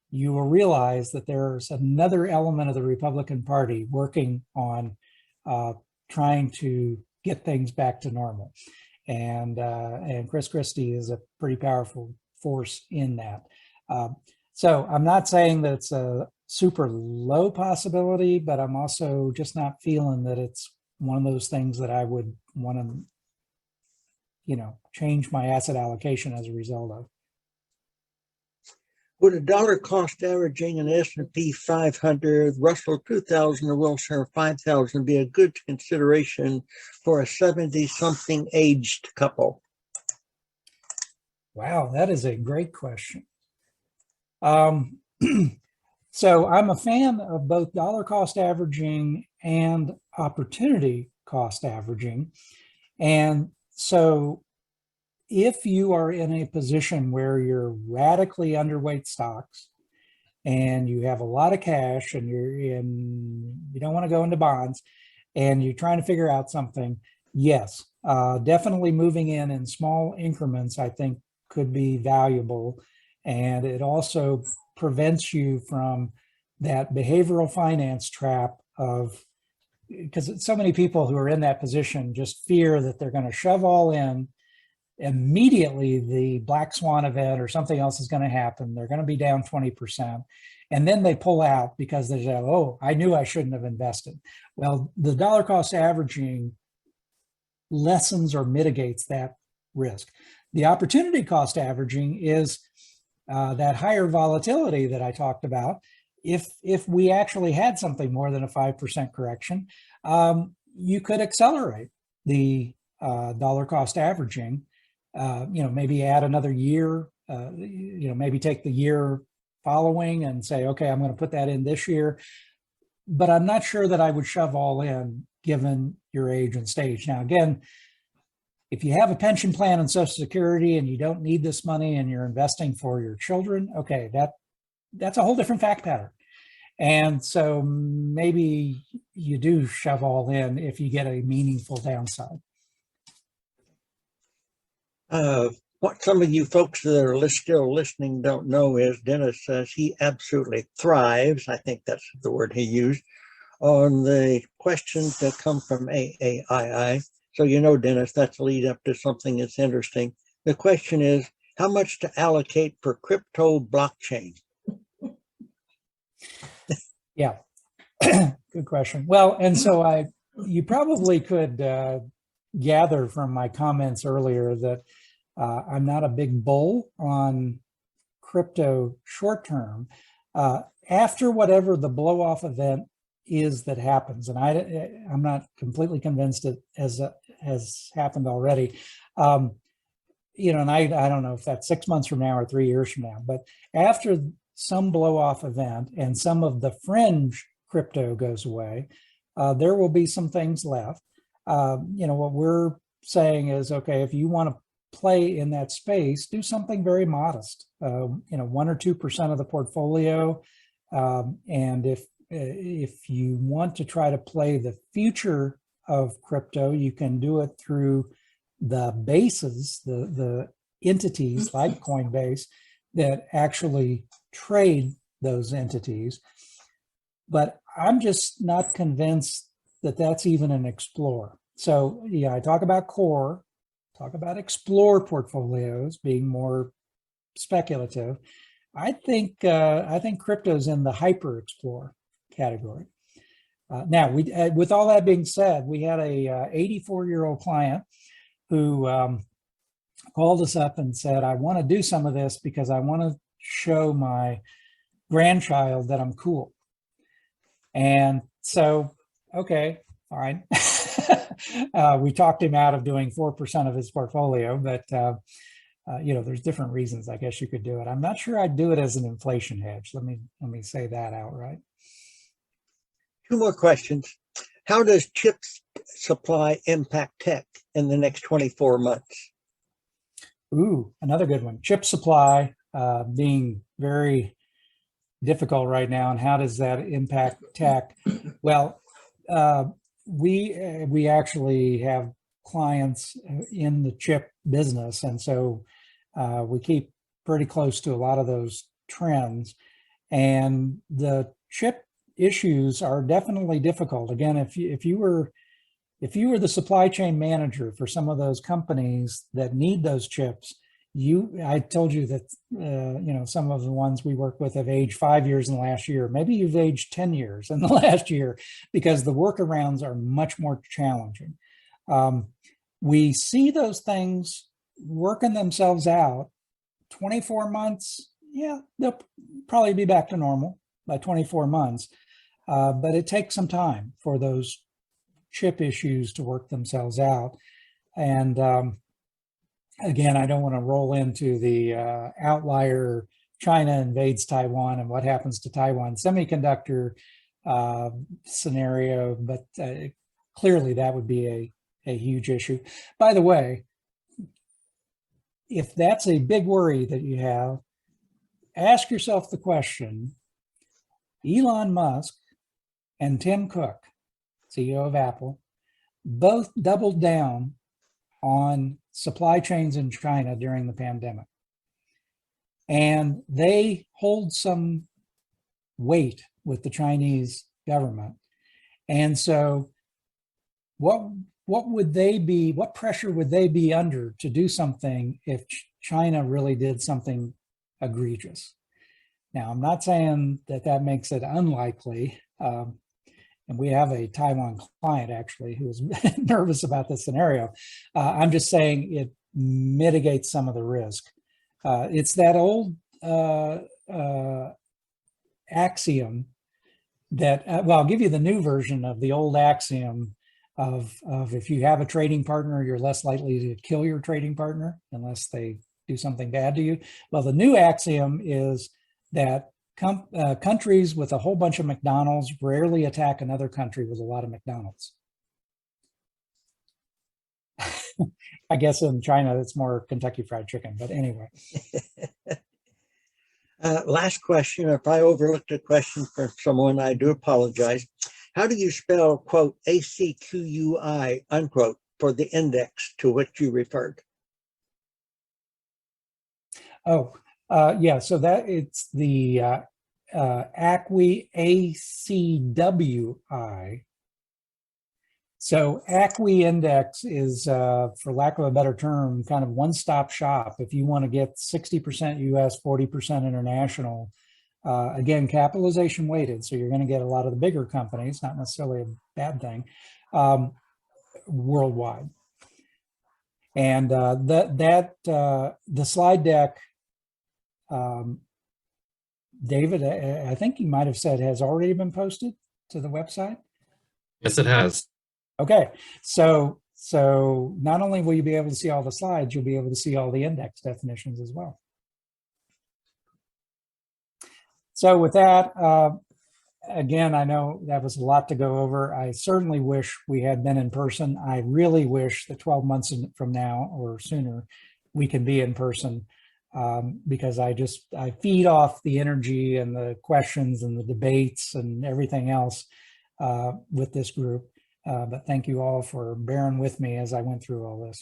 you will realize that there's another element of the Republican Party working on trying to get things back to normal. And Chris Christie is a pretty powerful force in that. So I'm not saying that it's a super low possibility, but I'm also just not feeling that it's one of those things that I would want to, change my asset allocation as a result of. Would a dollar cost averaging an S&P 500, Russell 2000, or Wilshire 5000 be a good consideration for a 70-something aged couple? Wow, that is a great question. So I'm a fan of both dollar cost averaging and opportunity cost averaging. And so if you are in a position where you're radically underweight stocks and you have a lot of cash and you don't want to go into bonds and you're trying to figure out something, yes, definitely moving in small increments, I think could be valuable. And it also prevents you from that behavioral finance trap of, because so many people who are in that position just fear that they're going to shove all in. Immediately the black swan event or something else is going to happen. They're going to be down 20%. And then they pull out because they say, oh, I knew I shouldn't have invested. Well, the dollar cost averaging lessens or mitigates that risk. The opportunity cost averaging is that higher volatility that I talked about. If we actually had something more than a 5% correction, you could accelerate the dollar cost averaging. Maybe add another year, maybe take the year following and say, okay, I'm going to put that in this year. But I'm not sure that I would shove all in given your age and stage. Now, again, if you have a pension plan and Social Security and you don't need this money and you're investing for your children, okay, that's a whole different fact pattern. And so maybe you do shove all in if you get a meaningful downside. What some of you folks that are still listening don't know is Dennis says he absolutely thrives, I think that's the word he used, on the questions that come from AAII. So Dennis, that's a lead up to something that's interesting. The question is, how much to allocate for crypto blockchain? Yeah, good question. Well, and so you probably could gather from my comments earlier that I'm not a big bull on crypto short term. After whatever the blow off event is that happens, and I'm not completely convinced it has happened already. And I don't know if that's 6 months from now or 3 years from now, but after some blow off event and some of the fringe crypto goes away, there will be some things left. What we're saying is, okay, if you want to play in that space, do something very modest, 1 or 2% of the portfolio. And if you want to try to play the future of crypto, you can do it through the bases, the entities like Coinbase that actually trade those entities. But I'm just not convinced that that's even an explore. So I talk about core, talk about explore portfolios being more speculative. I think crypto's in the hyper explore category. Now, with all that being said, we had a 84-year-old client who called us up and said, I want to do some of this because I want to show my grandchild that I'm cool. And so, okay, fine. We talked him out of doing 4% of his portfolio, but there's different reasons I guess you could do it. I'm not sure I'd do it as an inflation hedge. Let me say that outright. 2 more questions. How does chip supply impact tech in the next 24 months? Ooh, another good one. Chip supply being very difficult right now, and how does that impact tech? Well, we actually have clients in the chip business, and so we keep pretty close to a lot of those trends. And the chip issues are definitely difficult. Again, if you were the supply chain manager for some of those companies that need those chips, I told you that some of the ones we work with have aged 5 years in the last year. Maybe you've aged 10 years in the last year, because the workarounds are much more challenging. We see those things working themselves out. 24 months, yeah, they'll probably be back to normal by 24 months. But it takes some time for those chip issues to work themselves out. And again, I don't want to roll into the outlier China invades Taiwan and what happens to Taiwan semiconductor scenario, but clearly that would be a huge issue. By the way, if that's a big worry that you have, ask yourself the question: Elon Musk and Tim Cook, CEO of Apple, both doubled down on supply chains in China during the pandemic. And they hold some weight with the Chinese government. And so what pressure would they be under to do something if China really did something egregious? Now, I'm not saying that makes it unlikely. And we have a Taiwan client actually who is nervous about this scenario. I'm just saying it mitigates some of the risk. It's that old axiom that, well, I'll give you the new version of the old axiom of if you have a trading partner, you're less likely to kill your trading partner unless they do something bad to you. Well, the new axiom is that countries with a whole bunch of McDonald's rarely attack another country with a lot of McDonald's. I guess in China, it's more Kentucky Fried Chicken, but anyway. Last question. If I overlooked a question for someone, I do apologize. How do you spell, quote, ACQUI, unquote, for the index to which you referred? Oh, yeah, so that it's the ACWI, ACWI. So ACWI index is, for lack of a better term, kind of one-stop shop. If you want to get 60% US, 40% international, again, capitalization weighted, so you're going to get a lot of the bigger companies, not necessarily a bad thing, worldwide. And the slide deck, David, I think you might have said has already been posted to the website. Yes, it has. Okay, so not only will you be able to see all the slides, you'll be able to see all the index definitions as well. So with that, again, I know that was a lot to go over. I certainly wish we had been in person. I really wish that 12 months from now or sooner, we can be in person, because I feed off the energy and the questions and the debates and everything else with this group. But thank you all for bearing with me as I went through all this.